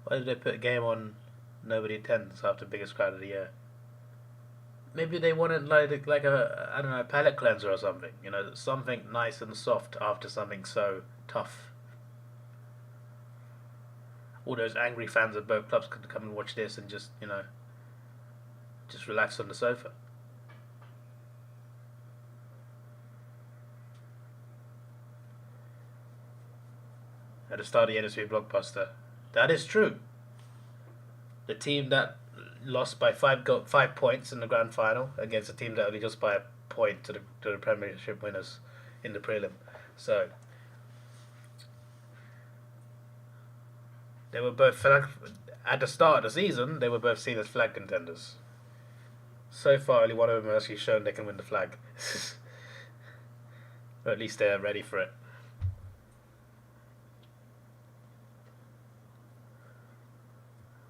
Why did they put a game on nobody attends after biggest crowd of the year? Maybe they wanted like a I don't know, a palate cleanser or something. Something nice and soft after something so tough. All those angry fans of both clubs could come and watch this and just just relax on the sofa. At the start of the NSV blockbuster, that is true. The team that lost by 5 points in the grand final against a team that only just by a point to the Premiership winners in the prelim. So they were both at the start of the season. They were both seen as flag contenders. So far, only one of them has actually shown they can win the flag, or at least they're ready for it.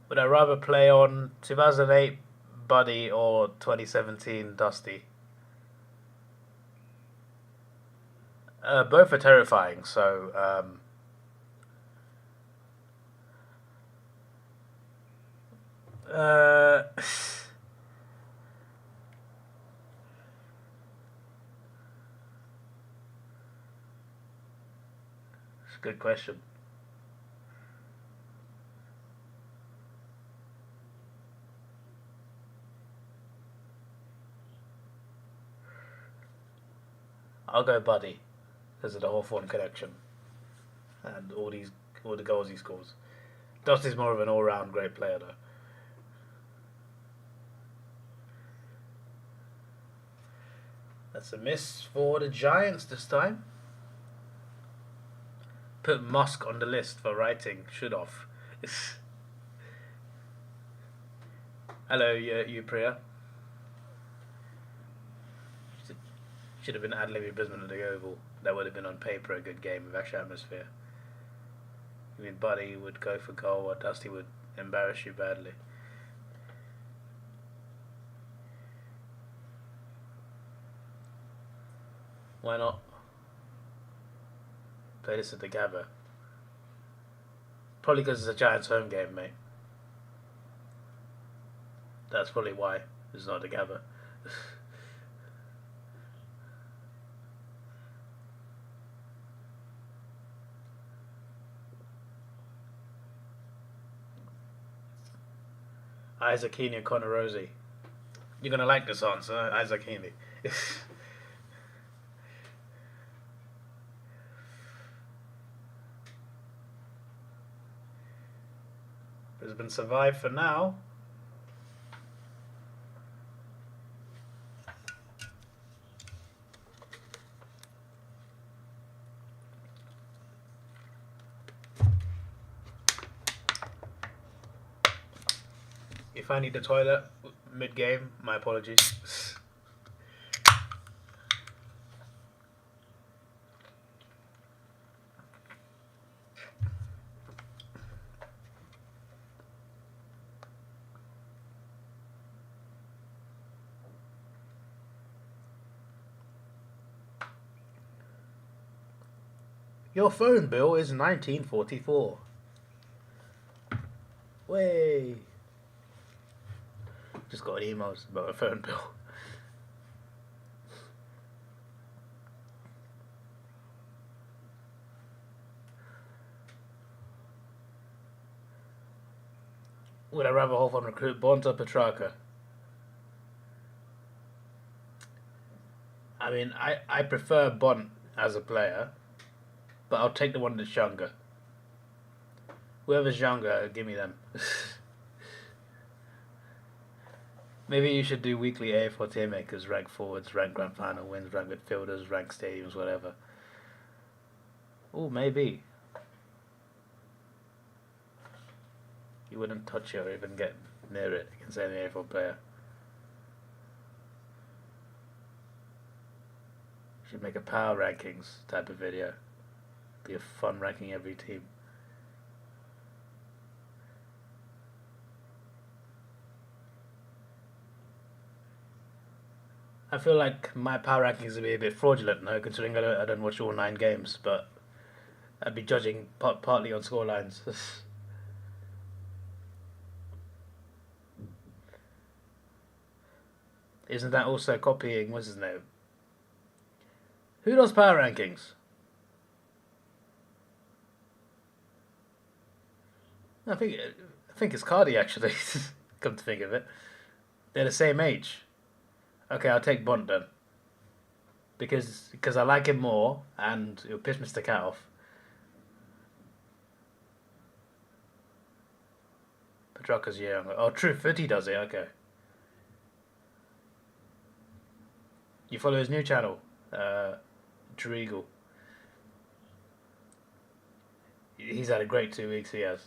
Would I rather play on 2008 Buddy or 2017 Dusty? Both are terrifying, so it's a good question. I'll go Buddy because of the Hawthorn connection and all the goals he scores. Dusty's more of an all-round great player though. That's a miss for the Giants this time. Put Musk on the list for writing. Should off. Hello, you Priya. Should have been Adelaide Brisbane at the Oval. That would have been on paper a good game with extra atmosphere. I mean, Buddy would go for goal, or Dusty would embarrass you badly. Why not? Play this at the Gabba. Probably because it's a Giants home game, mate. That's probably why it's not the Gabba. Isaac Heaney and Connor Rosie. You're going to like this answer, Isaac Heaney. Brisbane survive for now. If I need the toilet mid-game, my apologies. Your phone bill is 1944. Way. Just got emails about a phone bill. Would I rather Hawthorn recruit Bont or Petrarca? I mean, I prefer Bont as a player, but I'll take the one that's younger. Whoever's younger, give me them. Maybe you should do weekly AFL tier makers, rank forwards, rank grand final wins, rank midfielders, rank stadiums, whatever. Oh, maybe. You wouldn't touch it or even get near it against any AFL player. Should make a power rankings type of video. Be a fun ranking every team. I feel like my power rankings would be a bit fraudulent now, considering I don't watch all 9 games, but I'd be judging partly on scorelines. Isn't that also copying, what's his name? Who does power rankings? I think it's Cardi, actually. Come to think of it. They're the same age. Okay, I'll take Bont then. Because I like him more, and it'll piss Mr. Cat off. Petrarca's younger. Oh, true, Footy does it, okay. You follow his new channel, True Eagle. He's had a great 2 weeks, he has.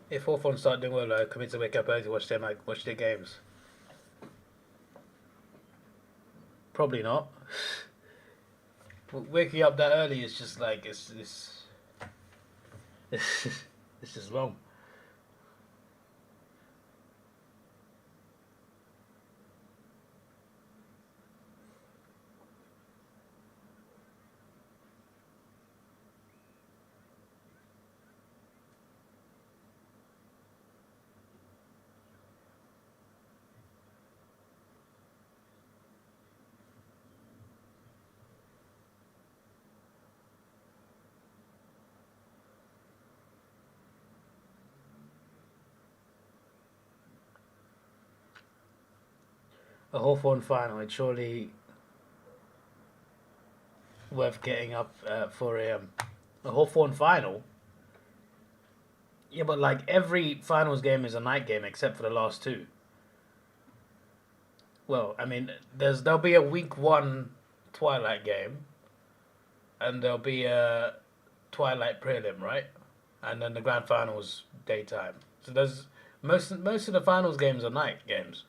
If Hawthorn start doing well, I commit to wake up early to watch their games. Probably not. Waking up that early is just like it's just wrong. A Hawthorn final, it's surely worth getting up at 4 a.m. A Hawthorn final? Yeah, but like every finals game is a night game except for the last 2. Well, I mean, there'll be a week 1 twilight game, and there'll be a twilight prelim, right? And then the grand finals daytime. So there's most of the finals games are night games.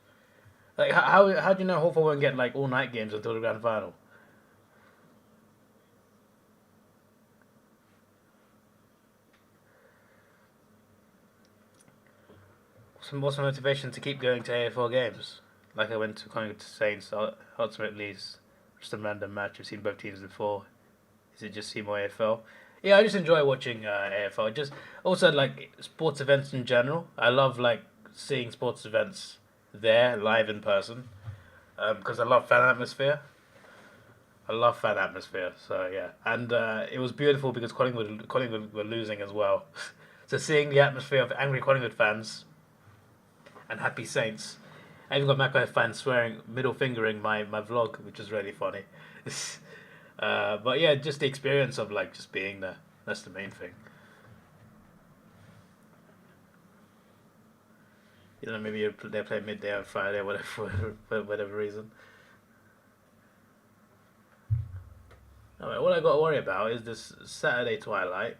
Like how do you know Hawthorn won't get like all night games until the grand final? What's my motivation to keep going to AFL games? Like I went to Collingwood to Saints. Ultimately, it's just a random match. I've seen both teams before. Is it just see more AFL? Yeah, I just enjoy watching AFL. Just also like sports events in general. I love like seeing sports events there live in person because I love fan atmosphere. I love fan atmosphere. So yeah, and it was beautiful because Collingwood were losing as well. So seeing the atmosphere of angry Collingwood fans and happy Saints. I even got Maccabi fans swearing, middle fingering my vlog, which is really funny. But yeah, just the experience of like just being there. That's the main thing. You know, maybe they play midday on Friday, or whatever, for whatever reason. Alright, all I got to worry about is this Saturday twilight,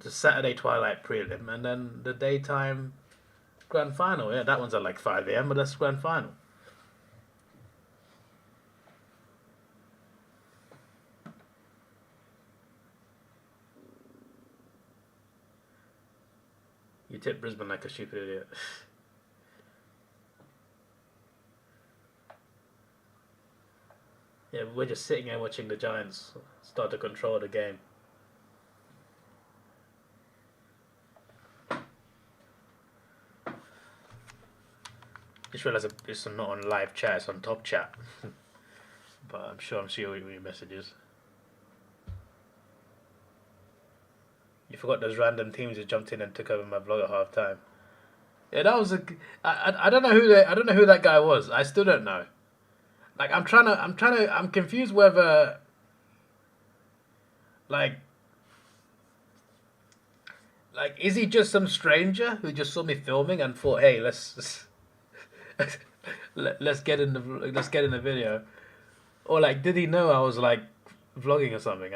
the Saturday twilight prelim, and then the daytime grand final. Yeah, that one's at like 5 a.m., but that's grand final. You tip Brisbane like a stupid idiot. Yeah, we're just sitting here watching the Giants start to control the game. Just realised it's not on live chat, it's on top chat. But I'm sure your messages. You forgot those random teams who jumped in and took over my vlog at half time. Yeah, that was I don't know who that guy was. I still don't know. Like I'm confused whether like is he just some stranger who just saw me filming and thought, hey, let's let's get in the video, or like did he know I was like vlogging or something?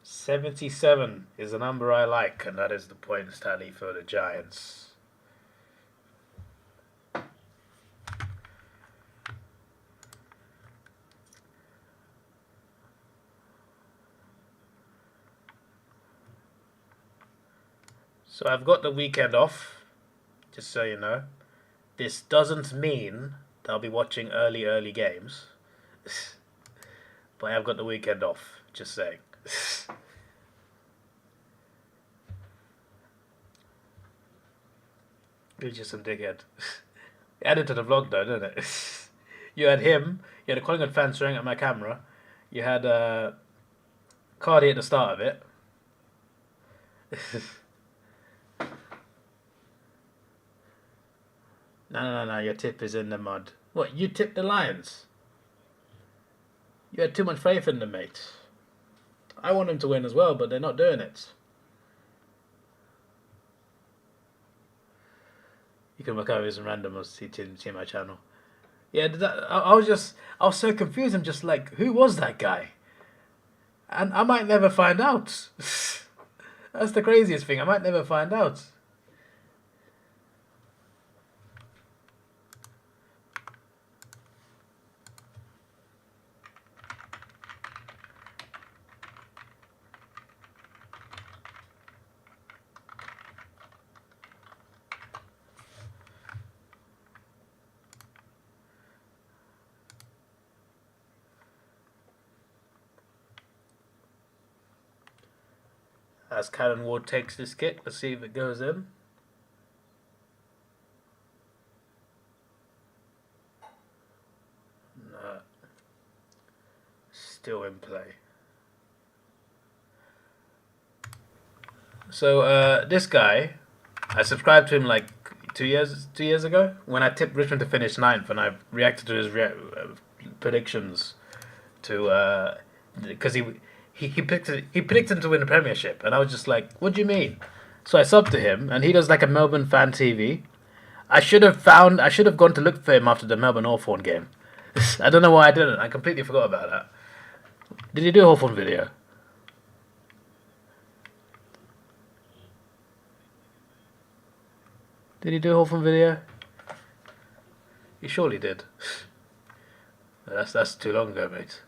77 is a number I like, and that is the points tally for the Giants. So I've got the weekend off, just so you know. This doesn't mean that I'll be watching early games, but I've got the weekend off, just saying. You're just some dickhead. Added to the vlog though, didn't it? You had him, you had a Collingwood fan staring at my camera, you had Cardi at the start of it. No, your tip is in the mud. What, you tipped the Lions? You had too much faith in them, mate. I want them to win as well, but they're not doing it. You can look over some random or see my channel. Yeah, I was so confused. I'm just like, who was that guy? And I might never find out. That's the craziest thing. I might never find out. As Callan Ward takes this kick, let's see if it goes in. No. Still in play. So this guy, I subscribed to him like 2 years ago when I tipped Richmond to finish 9th, and I reacted to his predictions to because he picked him to win the Premiership, and I was just like, what do you mean? So I subbed to him, and he does like a Melbourne fan TV. I should have gone to look for him after the Melbourne Hawthorn game. I don't know why I didn't. I completely forgot about that. Did he do a Hawthorn video? Did he do a Hawthorn video? He surely did. That's too long ago, mate.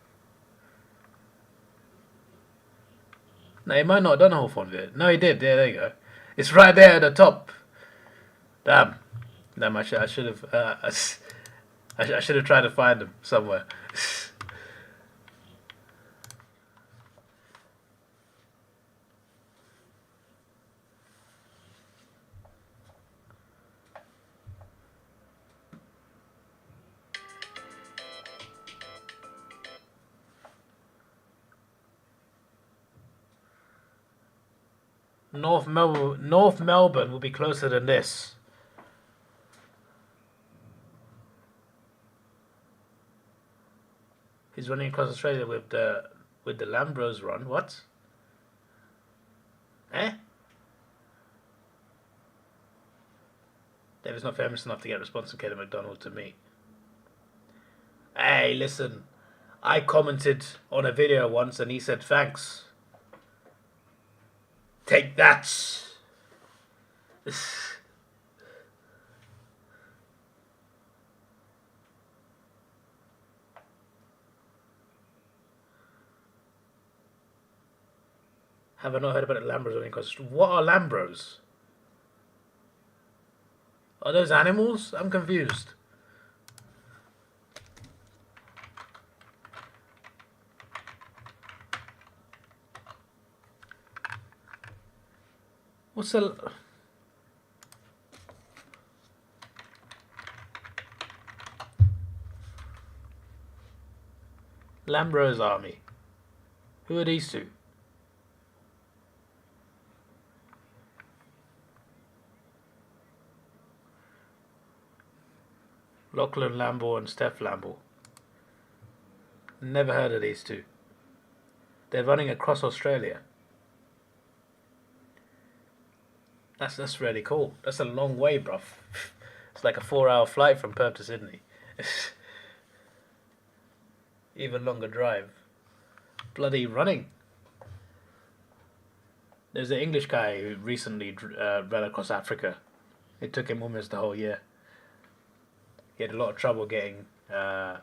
No, he might not have done a Hawthorn video. No, he did. Yeah, there you go. It's right there at the top. Damn. I should have. I should have tried to find him somewhere. North Melbourne will be closer than this. He's running across Australia with the Lambros run. What? Eh? David's not famous enough to get a response from Kaden McDonald to me. Hey, listen. I commented on a video once and he said thanks. Take that. Have I not heard about the Lambros running across? What are Lambros? Are those animals? I'm confused. What's a... Lambros army? Who are these two? Lachlan Lambo and Steph Lambo. Never heard of these two. They're running across Australia. That's really cool. That's a long way, bruv. It's like a 4-hour flight from Perth to Sydney. Even longer drive. Bloody running. There's an English guy who recently ran across Africa. It took him almost the whole year. He had a lot of trouble getting... because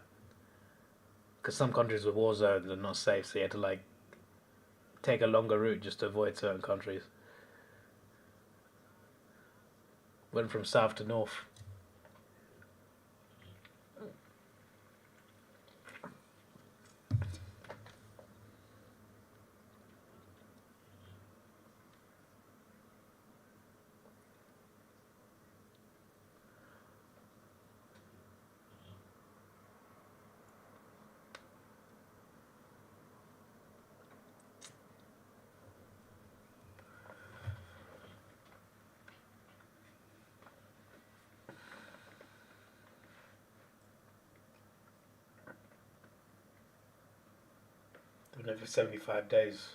some countries were war zones and not safe, so he had to like take a longer route just to avoid certain countries. Went from south to north. Doing it for 75 days.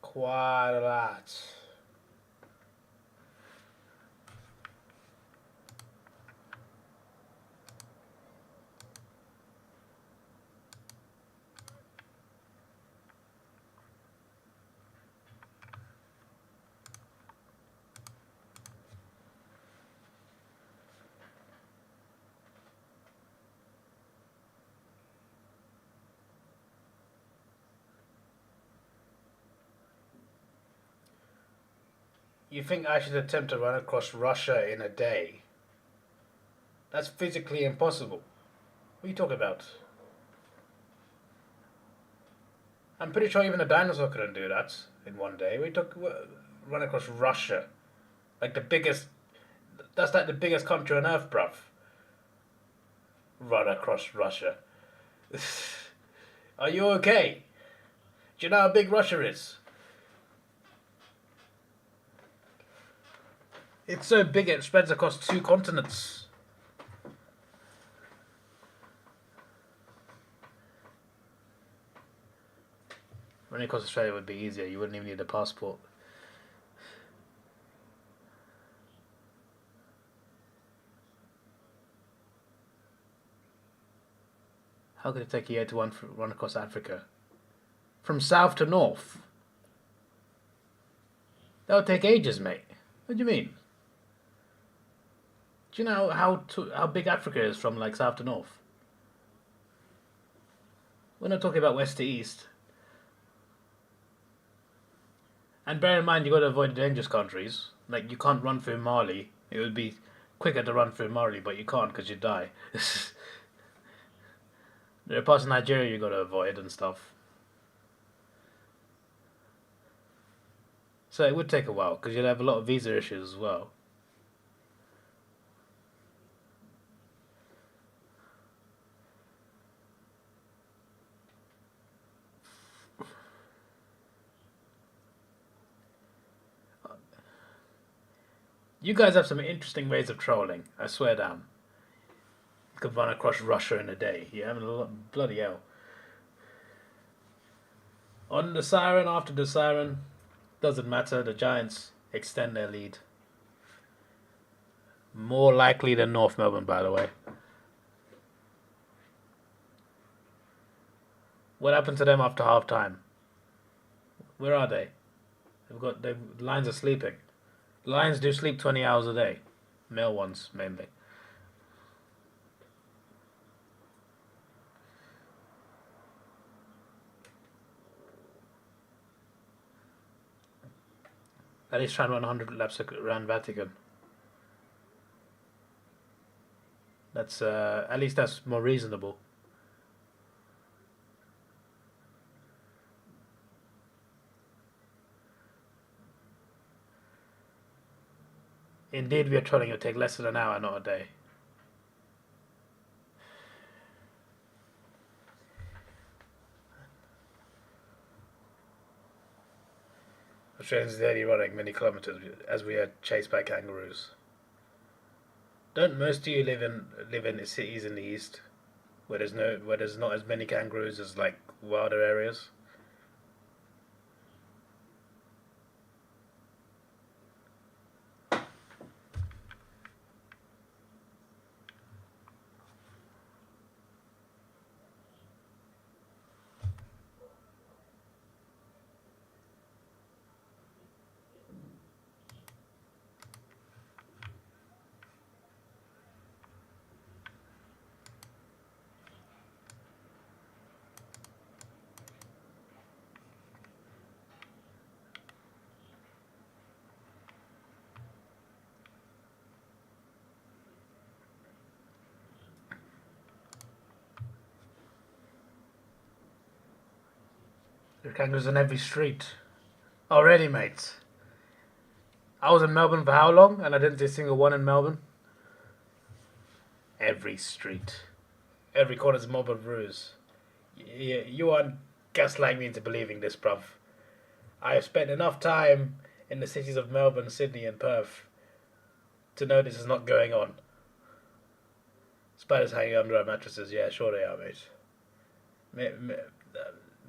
Quite a lot. You think I should attempt to run across Russia in a day? That's physically impossible. What are you talking about? I'm pretty sure even a dinosaur couldn't do that in one day. Run across Russia. Like the biggest... That's like the biggest country on earth, bruv. Run across Russia. Are you okay? Do you know how big Russia is? It's so big it spreads across 2 continents. Running across Australia would be easier. You wouldn't even need a passport. How could it take a year to run across Africa? From south to north? That would take ages, mate. What do you mean? Do you know how big Africa is from like south to north? We're not talking about west to east. And bear in mind, you got to avoid dangerous countries. Like, you can't run through Mali. It would be quicker to run through Mali, but you can't because you die. There are parts of Nigeria you got to avoid and stuff. So it would take a while because you'd have a lot of visa issues as well. You guys have some interesting ways of trolling, I swear down. You could run across Russia in a day. You're having a lot, bloody hell. On the siren, after the siren, doesn't matter, the Giants extend their lead. More likely than North Melbourne, by the way. What happened to them after half time? Where are they? The Lions are sleeping. Lions do sleep 20 hours a day. Male ones, mainly. At least try and run 100 laps around Vatican. That's at least that's more reasonable. Indeed, we are trolling. It will take less than an hour, not a day. Australians daily running many kilometres as we are chased by kangaroos. Don't most of you live in cities in the east where there's not as many kangaroos as like wilder areas? There are kangaroos on every street. Already, mate. I was in Melbourne for how long? And I didn't see a single one in Melbourne? Every street. Every corner is a mob of roos. You aren't gaslighting me into believing this, bruv. I have spent enough time in the cities of Melbourne, Sydney and Perth to know this is not going on. Spiders hanging under our mattresses, yeah, sure they are, mate.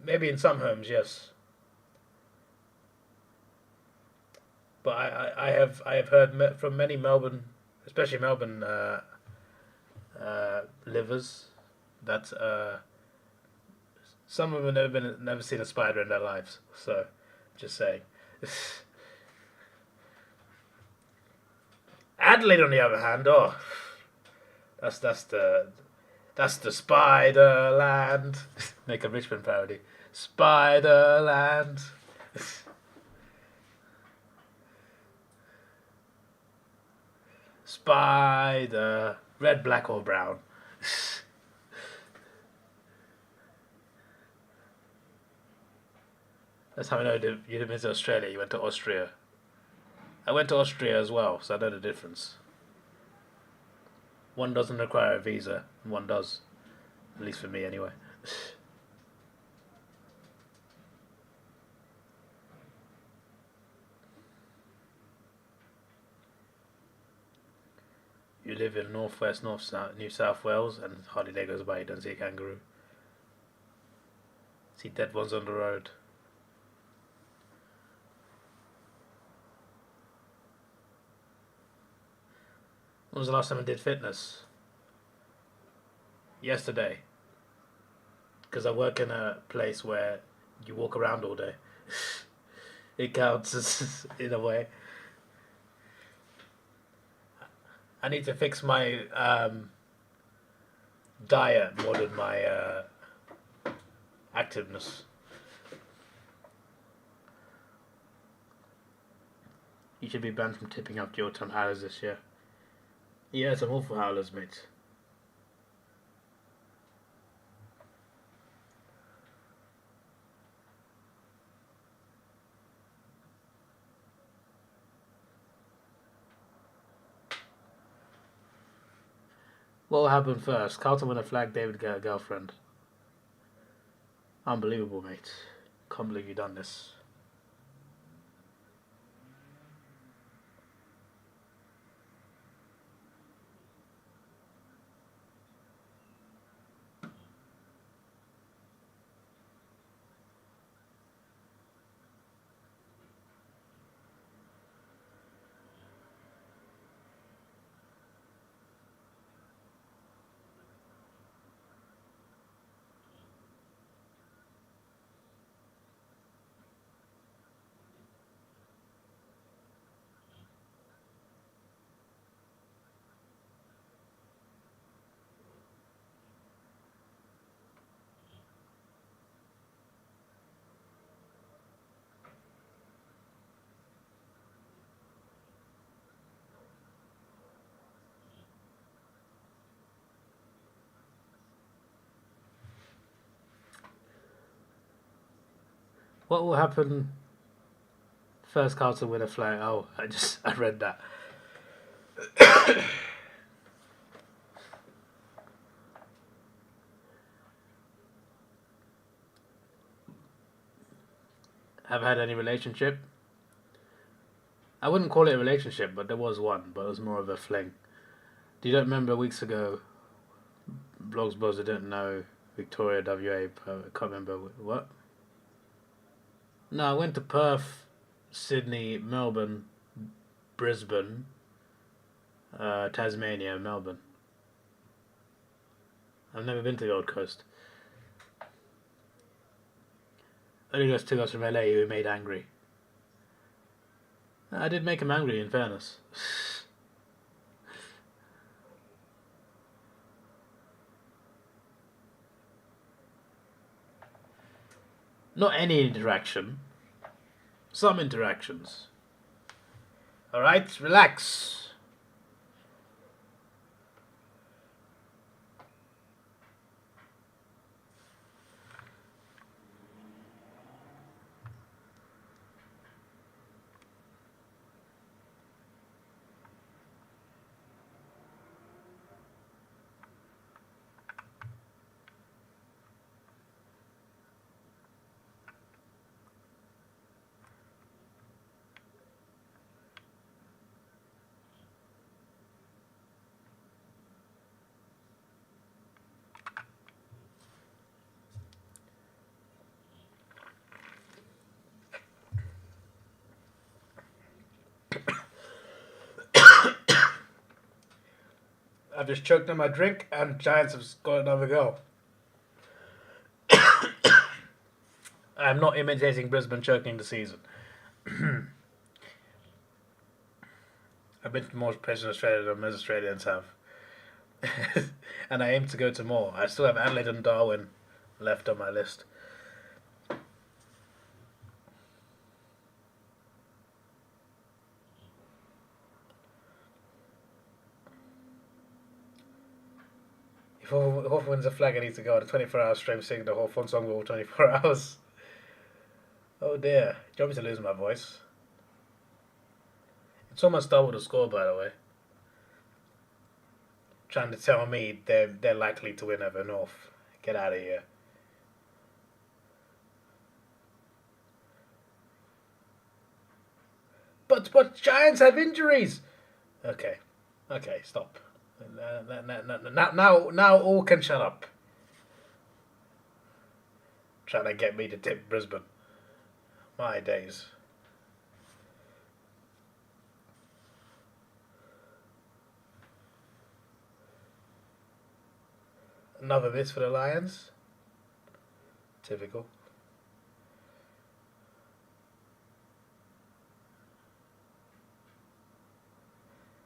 Maybe in some homes, yes. But I have heard from many Melbourne, especially Melbourne livers, that some of them have never seen a spider in their lives. So, just saying. Adelaide, on the other hand, oh, that's the Spiderland. Make a Richmond parody. Spiderland. Spider. Red, black, or brown. That's how I know you didn't visit Australia. You went to Austria. I went to Austria as well, so I know the difference. One doesn't require a visa, and one does. At least for me, anyway. You live in northwest, New South Wales, and hardly day goes by you don't see a kangaroo. See dead ones on the road. When was the last time I did fitness? Yesterday. Because I work in a place where you walk around all day. It counts as, in a way. I need to fix my diet more than my activeness. You should be banned from tipping up your ton howlers this year. Yeah, some awful howlers, mate. What will happen first? Carlton win a flag, David get a girlfriend. Unbelievable, mate. Can't believe you've done this. What will happen first Carlton win a flag? Oh, I read that. Have had any relationship? I wouldn't call it a relationship, but there was one, but it was more of a fling. Do you don't remember weeks ago, Blogs Bros I didn't know, Victoria, WA, I can't remember what? No, I went to Perth, Sydney, Melbourne, Brisbane, Tasmania, Melbourne. I've never been to the Gold Coast. Only those two guys from LA who made angry. I did make him angry, in fairness. Not any interaction. Some interactions. Alright, relax. I've just choked on my drink and Giants have got another go. I'm not imitating Brisbane choking the season. I've been to more places in Australia than most Australians have. And I aim to go to more. I still have Adelaide and Darwin left on my list. If Hawthorn wins a flag, I need to go on a 24-hour stream singing the Hawthorn song for all 24 hours. Oh dear. Do you want me to lose my voice? It's almost double the score, by the way. Trying to tell me they're likely to win over North. Get out of here. But Giants have injuries. Okay, stop. Now all can shut up. Trying to get me to tip Brisbane. My days. Another miss for the Lions. Typical.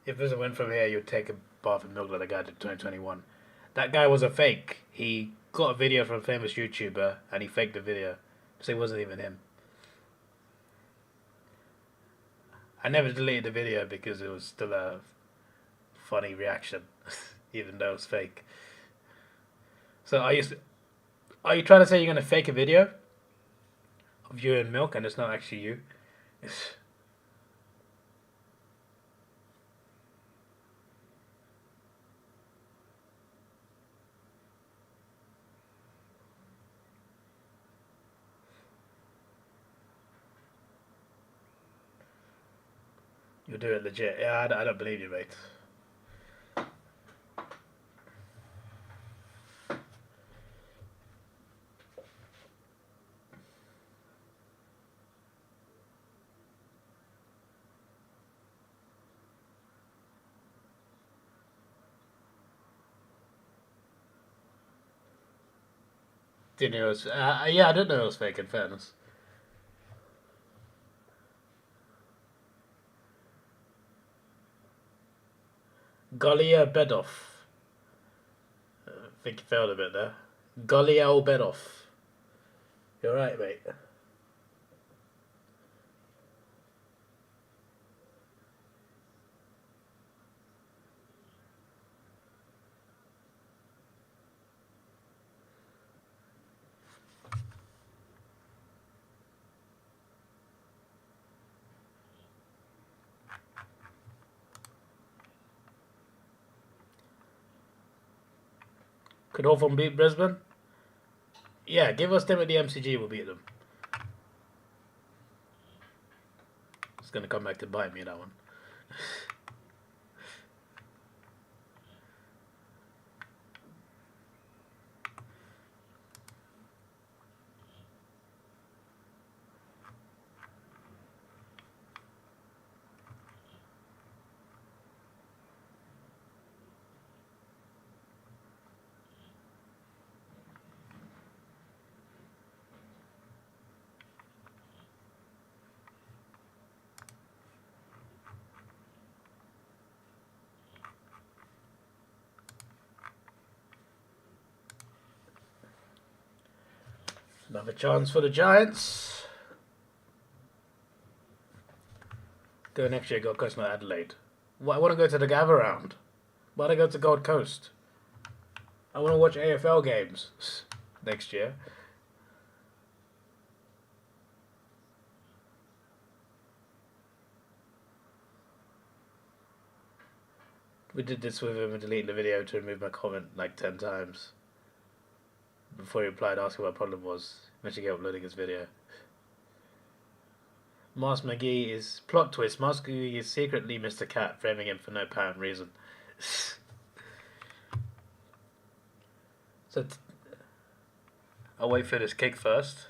If there's a win from here, you'd take a bath of milk like the guy did in 2021. That guy was a fake. He got a video from a famous YouTuber and he faked the video. So it wasn't even him. I never deleted the video because it was still a funny reaction, even though it was fake. So are you trying to say you're going to fake a video of you and milk and it's not actually you? You'll do it legit. Yeah, I don't believe you, mate. Didn't know it was. Yeah, I didn't know it was fake. In fairness. Golia Bedoff. I think you failed a bit there. Golia Bedoff. You're right, mate. Could Hawthorn beat Brisbane? Yeah, give us them at the MCG, we'll beat them. It's going to come back to bite me, that one. Another chance for the Giants. Go next year, Gold Coast, not Adelaide. Well, I want to go to the Gather Round. Why don't I go to Gold Coast? I want to watch AFL games next year. We did this with him and deleting the video to remove my comment like 10 times. Before he replied asking what the problem was. Eventually uploading his video. Mars McGee is... Plot twist. Mars McGee is secretly Mr. Cat, framing him for no apparent reason. So... I'll wait for this kick first.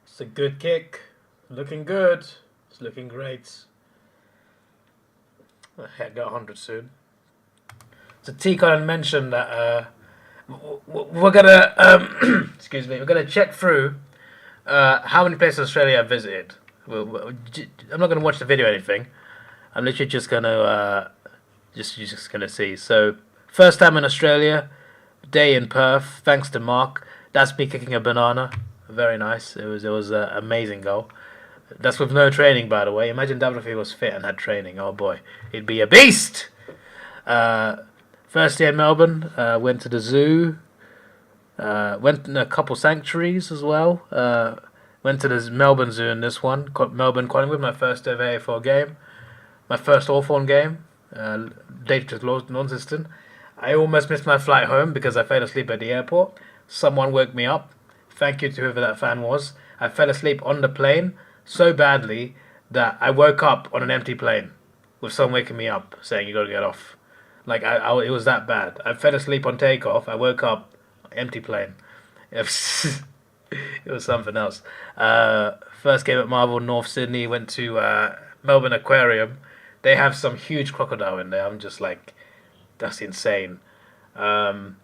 It's a good kick. Looking good. It's looking great. I got 100 soon. So T-Con mentioned that we're gonna excuse me. We're gonna check through how many places Australia I've visited. I'm not gonna watch the video or anything. I'm literally just gonna just gonna see. So first time in Australia, day in Perth. Thanks to Mark. That's me kicking a banana. Very nice. It was an amazing goal. That's with no training, by the way. Imagine Davidoff if he was fit and had training. Oh boy, he'd be a beast. First year in Melbourne, went to the zoo. Went in a couple sanctuaries as well. Went to the Melbourne Zoo in this one. Melbourne Collingwood, my first ever AFL game. My first Hawthorn game. Dated to Launceston. I almost missed my flight home because I fell asleep at the airport. Someone woke me up. Thank you to whoever that fan was. I fell asleep on the plane so badly that I woke up on an empty plane with someone waking me up saying you got to get off. Like it was that bad. I fell asleep on takeoff. I woke up empty plane. It was something else. First game at Marvel, North Sydney. Went to Melbourne Aquarium. They have some huge crocodile in there. I'm just like, that's insane. Um,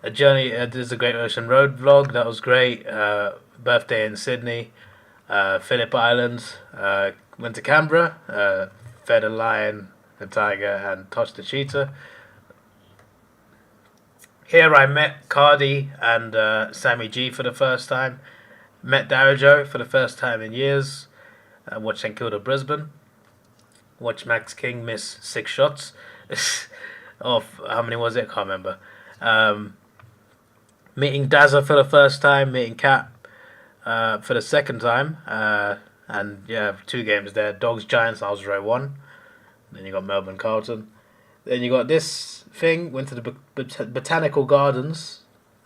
a journey. This is a Great Ocean Road vlog. That was great. Birthday in Sydney. Phillip Islands. Went to Canberra. Fed a lion, a tiger, and touched a cheetah. Here I met Cardi and Sammy G for the first time. Met Davidoff for the first time in years. Watched Enkilda Brisbane. Watched Max King miss 6 shots. How many was it? I can't remember. Meeting Dazza for the first time. Meeting Cat for the second time. And yeah, 2 games there. Dogs Giants, I was row 1. Then you got Melbourne Carlton. Then you got this thing. Went to the Botanical Gardens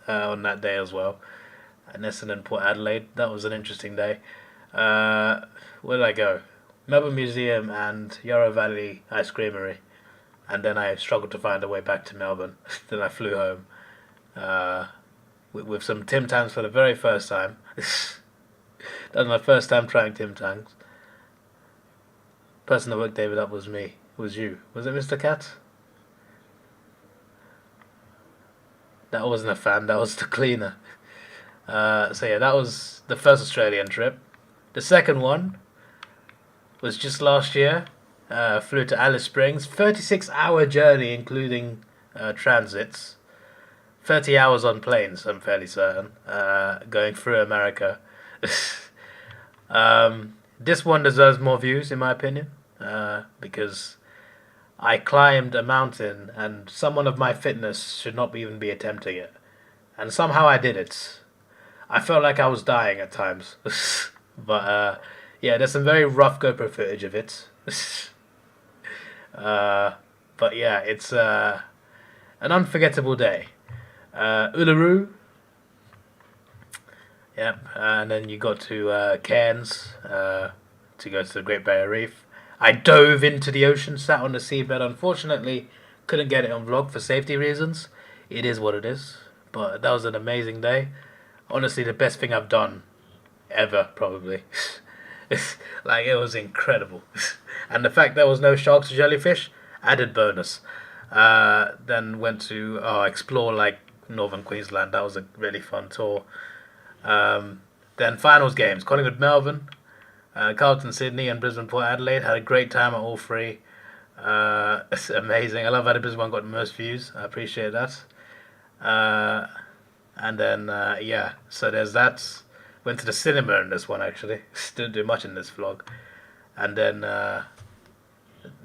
on that day as well. And Essendon Port Adelaide. That was an interesting day. Where did I go? Melbourne Museum and Yarra Valley Ice Creamery. And then I struggled to find a way back to Melbourne. Then I flew home with some Tim Tams for the very first time. That was my first time trying Tim Tams. Person that worked David up was me. It was you. Was it Mr. Cat? That wasn't a fan. That was the cleaner. So yeah, that was the first Australian trip. The second one was just last year. Flew to Alice Springs. 36-hour journey, including transits. 30 hours on planes, I'm fairly certain. Going through America. This one deserves more views, in my opinion. Because I climbed a mountain and someone of my fitness should not even be attempting it. And somehow I did it. I felt like I was dying at times. But yeah, there's some very rough GoPro footage of it. But yeah, it's an unforgettable day. Uluru. Yep, and then you got to Cairns to go to the Great Barrier Reef. I dove into the ocean, sat on the seabed. Unfortunately, couldn't get it on vlog for safety reasons. It is what it is. But that was an amazing day. Honestly, the best thing I've done ever, probably. Like, it was incredible. And the fact there was no sharks or jellyfish, added bonus. Then went to explore like northern Queensland. That was a really fun tour. Then finals games, Collingwood Melbourne, Carlton Sydney and Brisbane Port Adelaide. Had a great time at all 3. It's amazing. I love how the Brisbane one got the most views. I appreciate that. And then yeah, so there's that. Went to the cinema in this one actually. Didn't do much in this vlog. And then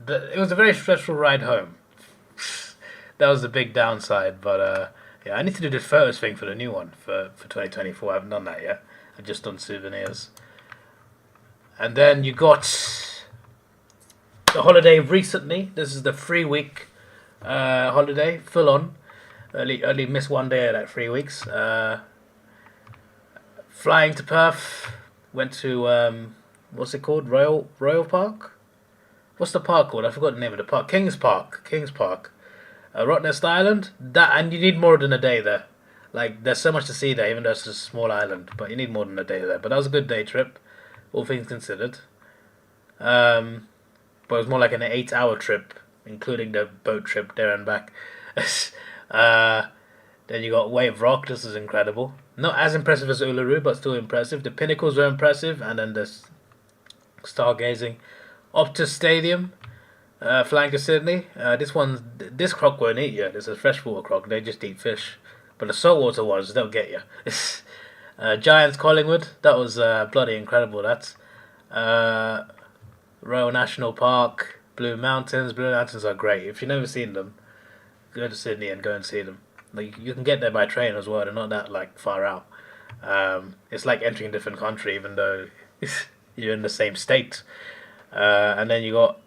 it was a very stressful ride home. That was the big downside. But yeah, I need to do the photos thing for the new one for 2024. I haven't done that yet. I've just done souvenirs. And then you got the holiday recently. This is the 3-week holiday, full on. Only missed 1 day of that 3 weeks. Flying to Perth. Went to what's it called? Royal Park. What's the park called? I forgot the name of the park. Kings Park. Rottnest Island. And you need more than a day there. Like, there's so much to see there, even though it's a small island. But you need more than a day there. But that was a good day trip, all things considered. But it was more like an 8-hour trip, including the boat trip there and back. Then you got Wave Rock. This is incredible. Not as impressive as Uluru, but still impressive. The pinnacles were impressive, and then the stargazing. Optus Stadium, flying to Sydney. This croc won't eat you. This is a freshwater croc. They just eat fish. But the saltwater ones, they'll get you. Giants Collingwood. That was bloody incredible. That's Royal National Park. Blue Mountains. Blue Mountains are great. If you've never seen them, go to Sydney and go and see them. Like, you can get there by train as well. They're not that like far out. It's like entering a different country, even though you're in the same state. And then you got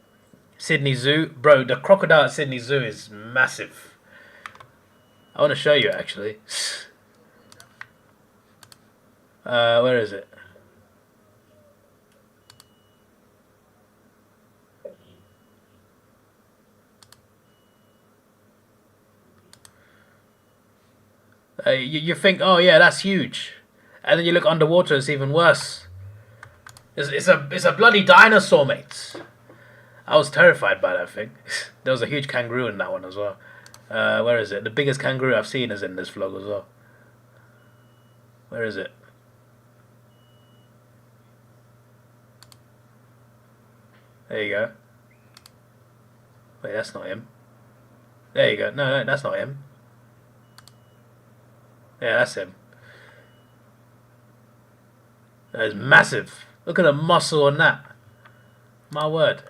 Sydney Zoo. Bro, the crocodile at Sydney Zoo is massive. I want to show you actually. Where is it? You think, oh yeah, that's huge, and then you look underwater, it's even worse. It's a bloody dinosaur, mate. I was terrified by that thing. There was a huge kangaroo in that one as well. Where is it? The biggest kangaroo I've seen is in this vlog as well. Where is it? There you go. Wait, that's not him. There you go. No, that's not him. Yeah, that's him. That is massive. Look at the muscle on that. My word.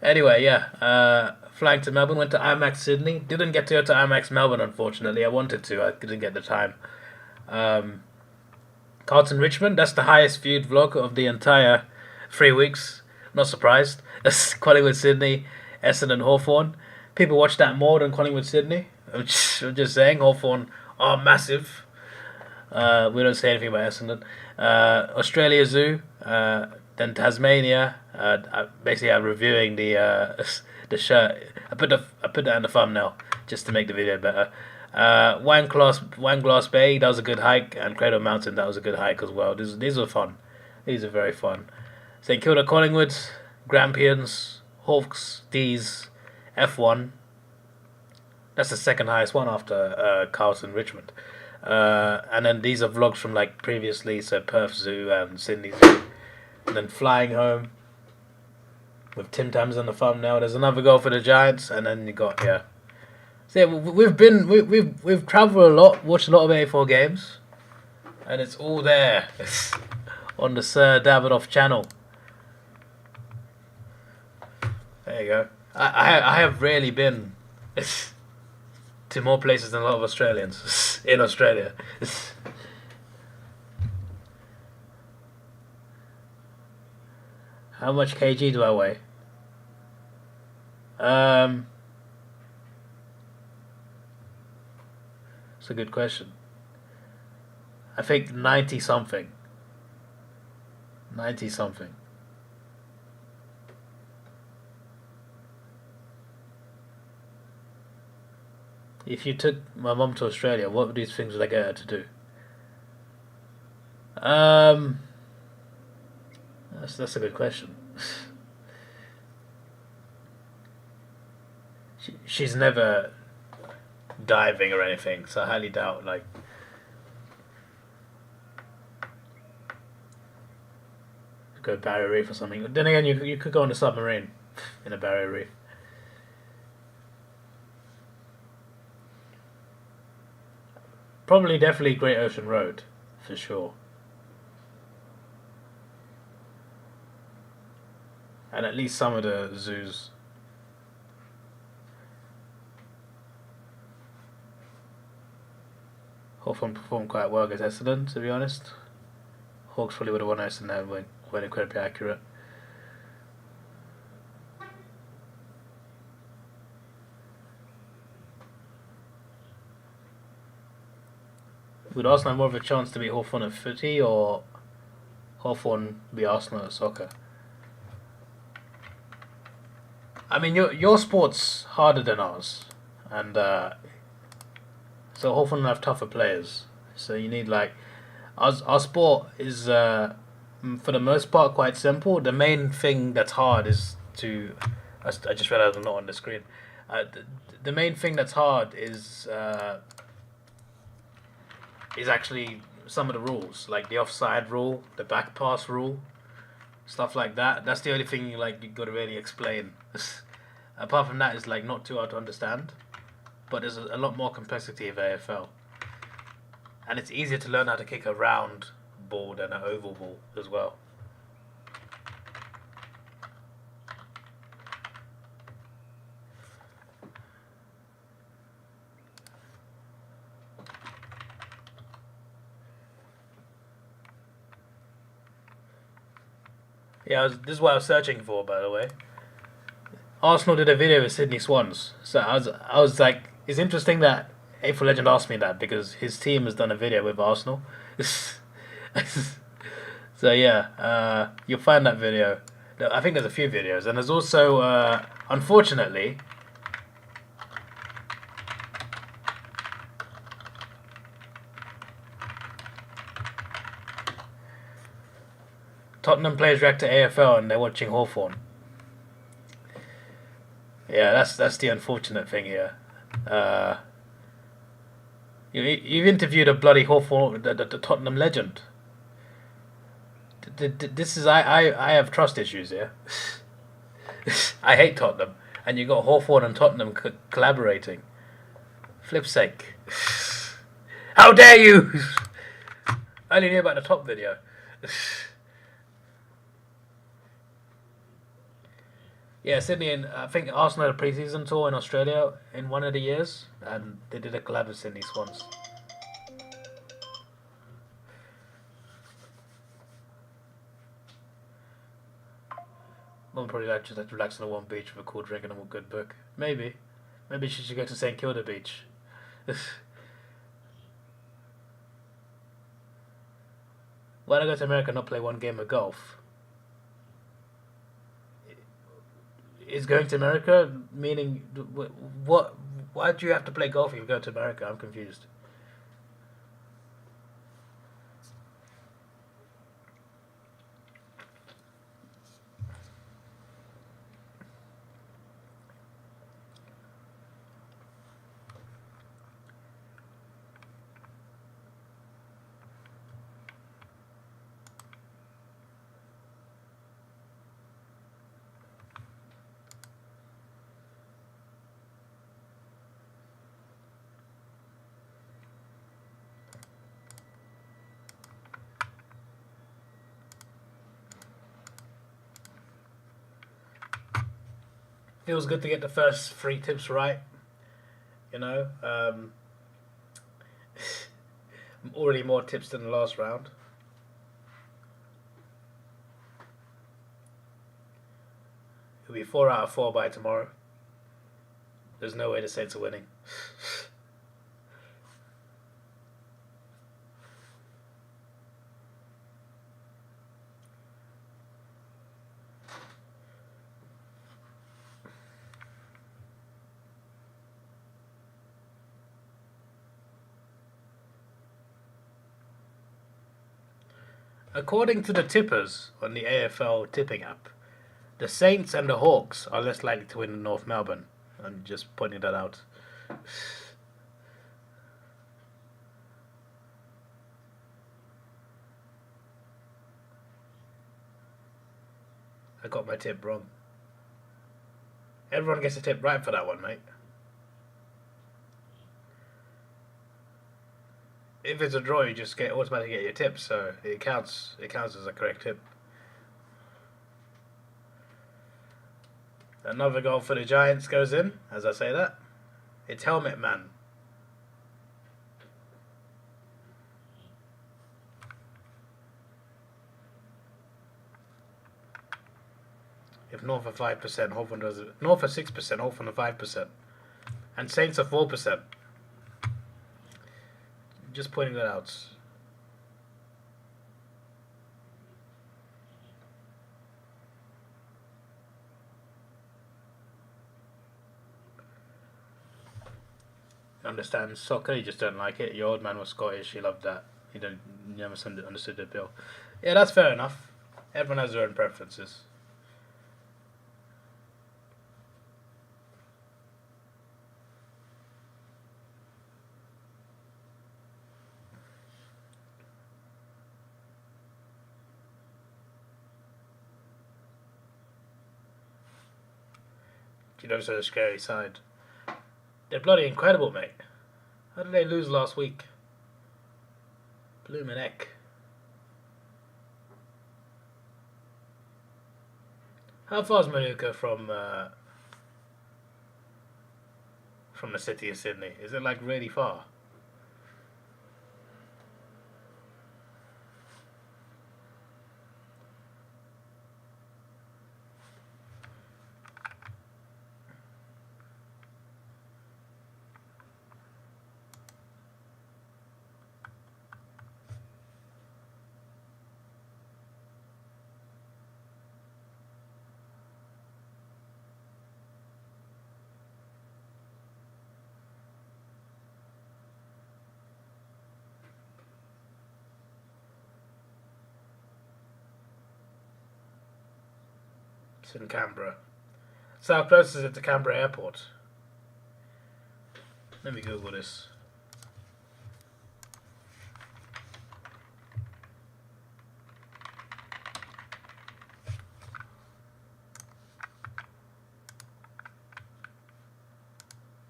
Anyway, yeah. Flying to Melbourne, went to IMAX Sydney. Didn't get to go to IMAX Melbourne, unfortunately. I wanted to. I didn't get the time. Carlton Richmond, that's the highest viewed vlog of the entire 3 weeks. Not surprised. That's Collingwood Sydney, Essendon Hawthorn. People watch that more than Collingwood Sydney. I'm just saying, Hawthorn are massive. We don't say anything about Essendon. Australia Zoo, then Tasmania. Basically, I'm reviewing the shirt. I put that in the thumbnail just to make the video better. Wanglass Bay, that was a good hike, and Cradle Mountain, that was a good hike as well. These are fun. These are very fun. St Kilda Collingwood, Grampians, Hawks, D's, F1. That's the second highest one after Carlton Richmond. And then these are vlogs from like previously, so Perth Zoo and Sydney Zoo. And then flying home with Tim Tams on the thumbnail. There's another goal for the Giants, and then you got So yeah, we've travelled a lot, watched a lot of AFL games, and it's all there on the Sir Davidoff channel. There you go. I have really been to more places than a lot of Australians in Australia. How much kg do I weigh? It's a good question. I think 90 something. 90 something. If you took my mum to Australia, what of these things would I get her to do? That's a good question. She's never diving or anything, so I highly doubt go Barrier Reef or something. Then again, you could go on a submarine in a Barrier Reef. Probably, definitely Great Ocean Road, for sure. And at least some of the zoos. Hawthorn performed quite well against Essendon, to be honest. Hawks probably would have won Essendon, weren't incredibly accurate. Would Arsenal have more of a chance to beat Hawthorn at footy, or Hawthorn beat Arsenal at soccer? I mean, your sport's harder than ours, and so Hawthorn have tougher players. So you need our sport is for the most part quite simple. The main thing that's hard is to. I just realised I'm not on the screen. The main thing that's hard is actually some of the rules, like the offside rule, the back pass rule, stuff like that. That's the only thing you got to really explain. Apart from that, it's not too hard to understand, but there's a lot more complexity of AFL, and it's easier to learn how to kick a round ball than an oval ball as well. Yeah, this is what I was searching for, by the way. Arsenal did a video with Sydney Swans, so I was like, it's interesting that AFL Legend asked me that because his team has done a video with Arsenal. So yeah, you'll find that video. I think there's a few videos, and there's also, unfortunately, Tottenham players react to AFL and they're watching Hawthorn. Yeah, that's the unfortunate thing here. You've interviewed a bloody Hawthorn, the Tottenham legend. This is I have trust issues here. I hate Tottenham, and you got Hawthorn and Tottenham collaborating. Flip's sake! How dare you! I only knew about the top video. Yeah, Sydney and I think Arsenal had a pre-season tour in Australia in one of the years, and they did a collab with Sydney Swans. Mum probably just like to relax on a warm beach with a cool drink and a good book. Maybe she should go to St Kilda Beach. Why not go to America and not play one game of golf? Is going to America meaning what? Why do you have to play golf if you go to America? I'm confused. Feels good to get the first 3 tips right. You know, already more tips than the last round. It'll be 4 out of 4 by tomorrow. There's no way the Saints are winning. According to the tippers on the AFL tipping app, the Saints and the Hawks are less likely to win in North Melbourne. I'm just pointing that out. I got my tip wrong. Everyone gets a tip right for that one, mate. If it's a draw, you just automatically get your tip, so it counts. It counts as a correct tip. Another goal for the Giants goes in, as I say that. It's Helmet Man. If North are 5%, Hawthorn does it. North are 6%, Hawthorn are 5%. And Saints are 4%. Just pointing that out. Understand soccer, you just don't like it. Your old man was Scottish, he loved that. You never understood the bill. Yeah, that's fair enough. Everyone has their own preferences. You know, so the scary side. They're bloody incredible, mate. How did they lose last week? Bloomin' heck. How far is Manuka from the city of Sydney? Is it like really far? in Canberra. So how close is it to Canberra Airport? Let me Google this.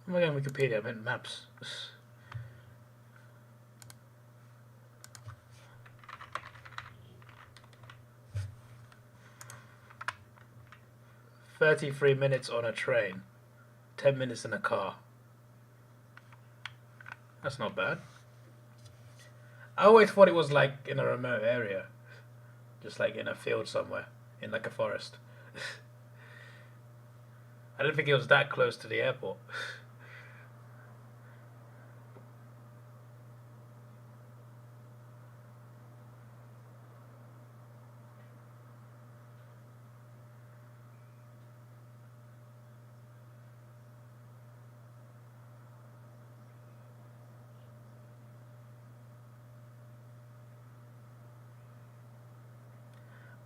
Oh my god, Wikipedia, I meant maps. 33 minutes on a train, 10 minutes in a car. That's not bad. I always thought it was like in a remote area, just like in a field somewhere, in like a forest. I didn't think it was that close to the airport.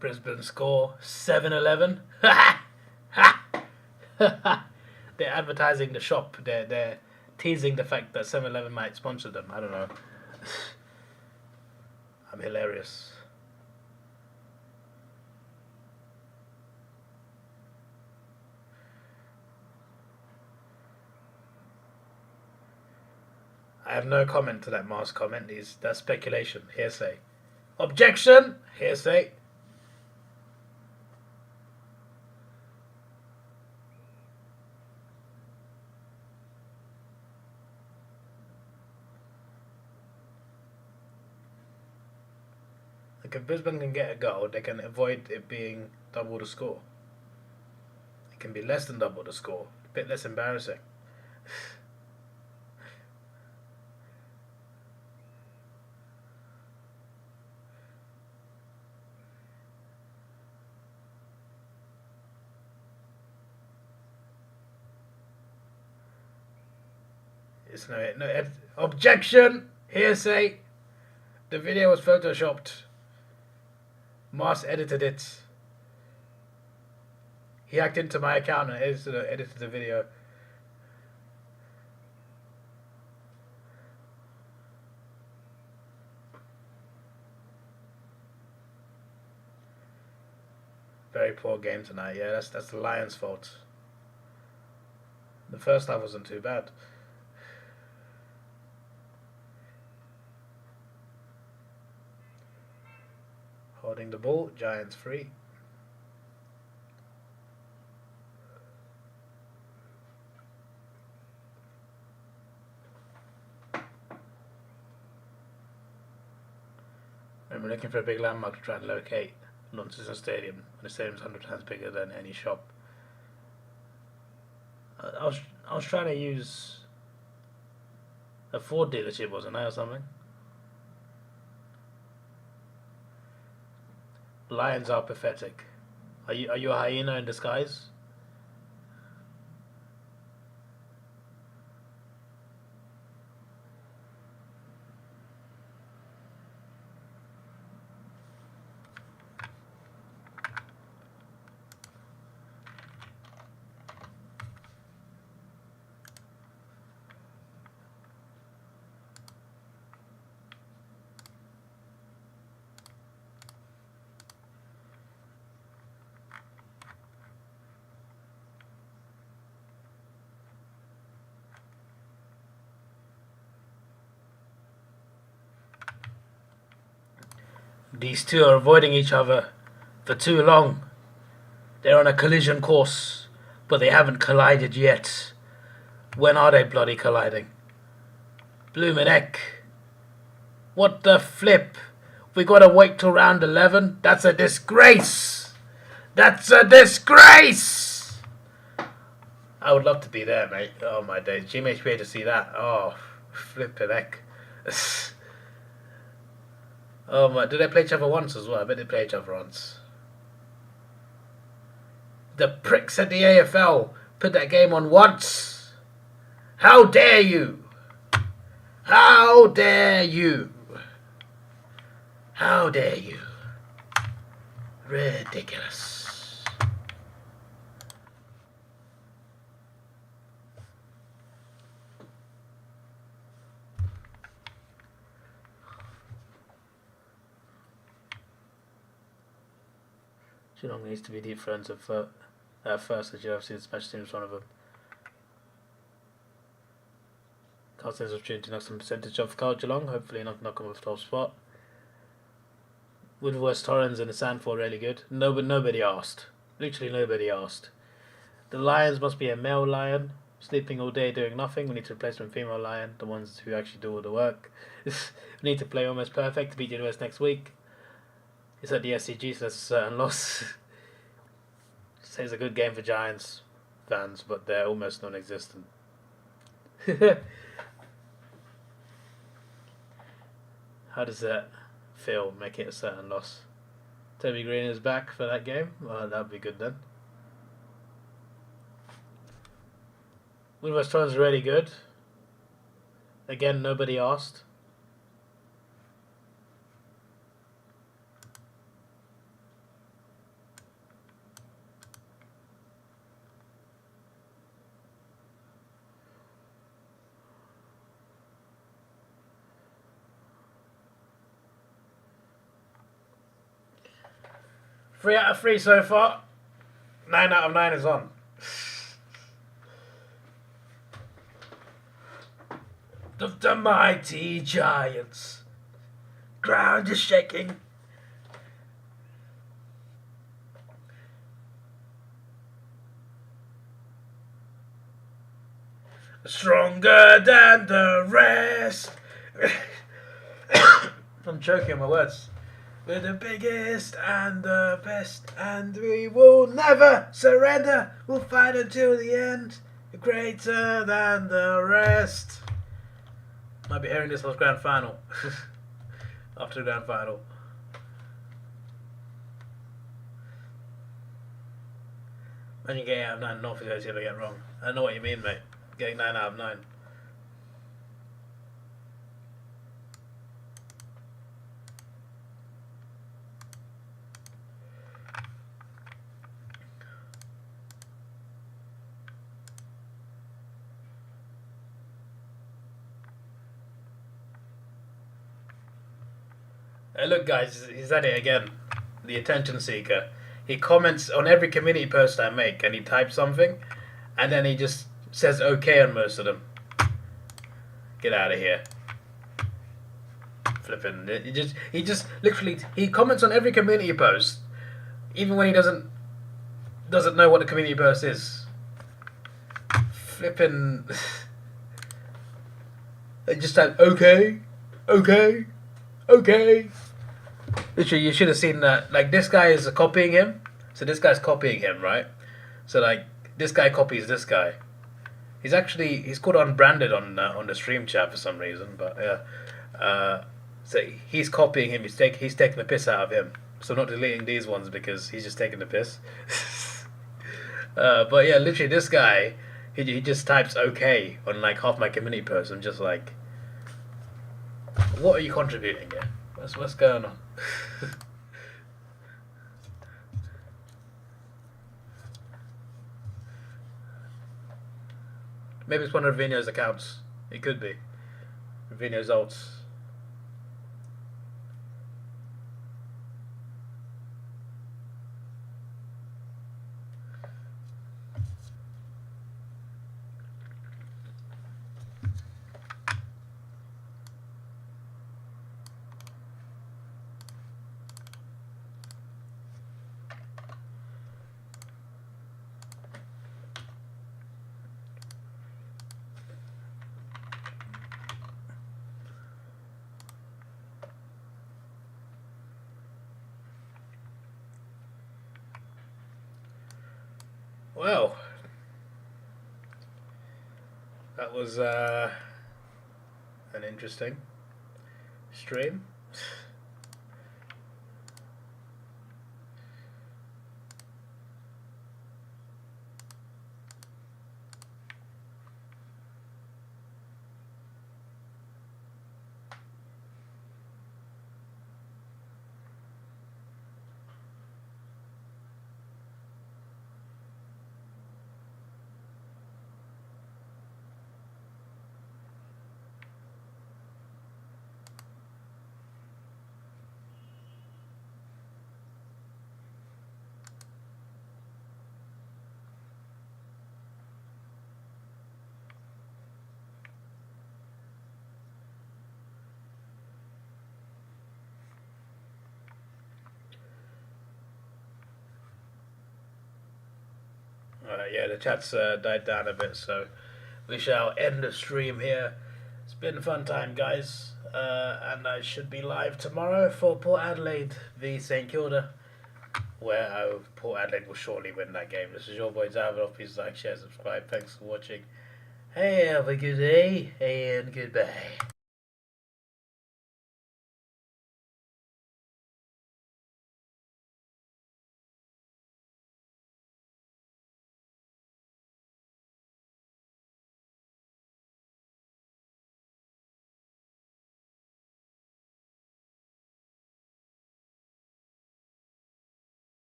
Brisbane score 7-11. They're advertising the shop. They're teasing the fact that 7-Eleven might sponsor them. I don't know. I'm hilarious. I have no comment to that Mars comment. That's speculation, hearsay. Objection, hearsay. Like if Brisbane can get a goal, they can avoid it being double the score. It can be less than double the score. A bit less embarrassing. It's no objection, hearsay. The video was photoshopped. Mars edited it. He hacked into my account and edited the video. Very poor game tonight. Yeah, that's the Lions' fault. The first half wasn't too bad. Holding the ball, Giants free. And we're looking for a big landmark to try and locate Launceston Stadium. And the stadium's 100 times bigger than any shop. I was trying to use a Ford dealership, wasn't I, or something? Lions are pathetic. Are you a hyena in disguise? These two are avoiding each other for too long. They're on a collision course, but they haven't collided yet. When are they bloody colliding? Bloomin' heck. What the flip? We gotta wait till round 11? That's a disgrace! That's a disgrace! I would love to be there, mate. Oh my days. GMHBA to see that. Oh, flippin' heck. Oh my, did they play each other once as well? I bet they play each other once. The pricks at the AFL put that game on once. How dare you? How dare you? How dare you? Ridiculous. Geelong needs to be deep friends of first. The GWS special teams one of them. Carlton's opportunity to knock some percentage off Geelong. Hopefully knock them off the top spot. Woodwest Torrens and the Sandford really good. Nobody asked. Literally nobody asked. The Lions must be a male lion, sleeping all day doing nothing. We need to replace them with female lion, the ones who actually do all the work. We need to play almost perfect to beat GWS next week. It's at the SCG, so that's a certain loss. Say it's a good game for Giants fans, but they're almost non-existent. How does that feel? Make it a certain loss. Toby Green is back for that game. Well, that'd be good then. Woodwest Torrens are really good. Again, nobody asked. Three out of 3 so far. 9 out of 9 is on. The mighty Giants. Ground is shaking. Stronger than the rest. I'm choking on my words. We're the biggest and the best, and we will never surrender. We'll fight until the end. Greater than the rest. Might be hearing this last grand final. After the grand final. Imagine getting out of 9 not if you ever get wrong. I know what you mean, mate. Getting 9 out of 9. Hey, look, guys, he's at it again. The attention seeker. He comments on every community post I make, and he types something, and then he just says okay on most of them. Get out of here. Flipping. He just literally he comments on every community post, even when he doesn't know what the community post is. Flipping. They just type okay. Literally, you should have seen that. Like, this guy is copying him. So this guy's copying him, right? So, like, this guy copies this guy. He's called unbranded on the stream chat for some reason, but yeah. So he's copying him. He's taking the piss out of him. So I'm not deleting these ones because he's just taking the piss. But yeah, literally, this guy, he just types okay on like half my community posts. I'm just like, what are you contributing here? What's going on? Maybe it's one of Ravino's accounts. It could be. Ravino's alts. Well, that was an interesting stream. Yeah, the chat's died down a bit, so we shall end the stream here. It's been a fun time, guys, and I should be live tomorrow for Port Adelaide v St Kilda, where Port Adelaide will shortly win that game. This is your boy Davidoff. Please like, share, subscribe. Thanks for watching. Hey, have a good day and goodbye.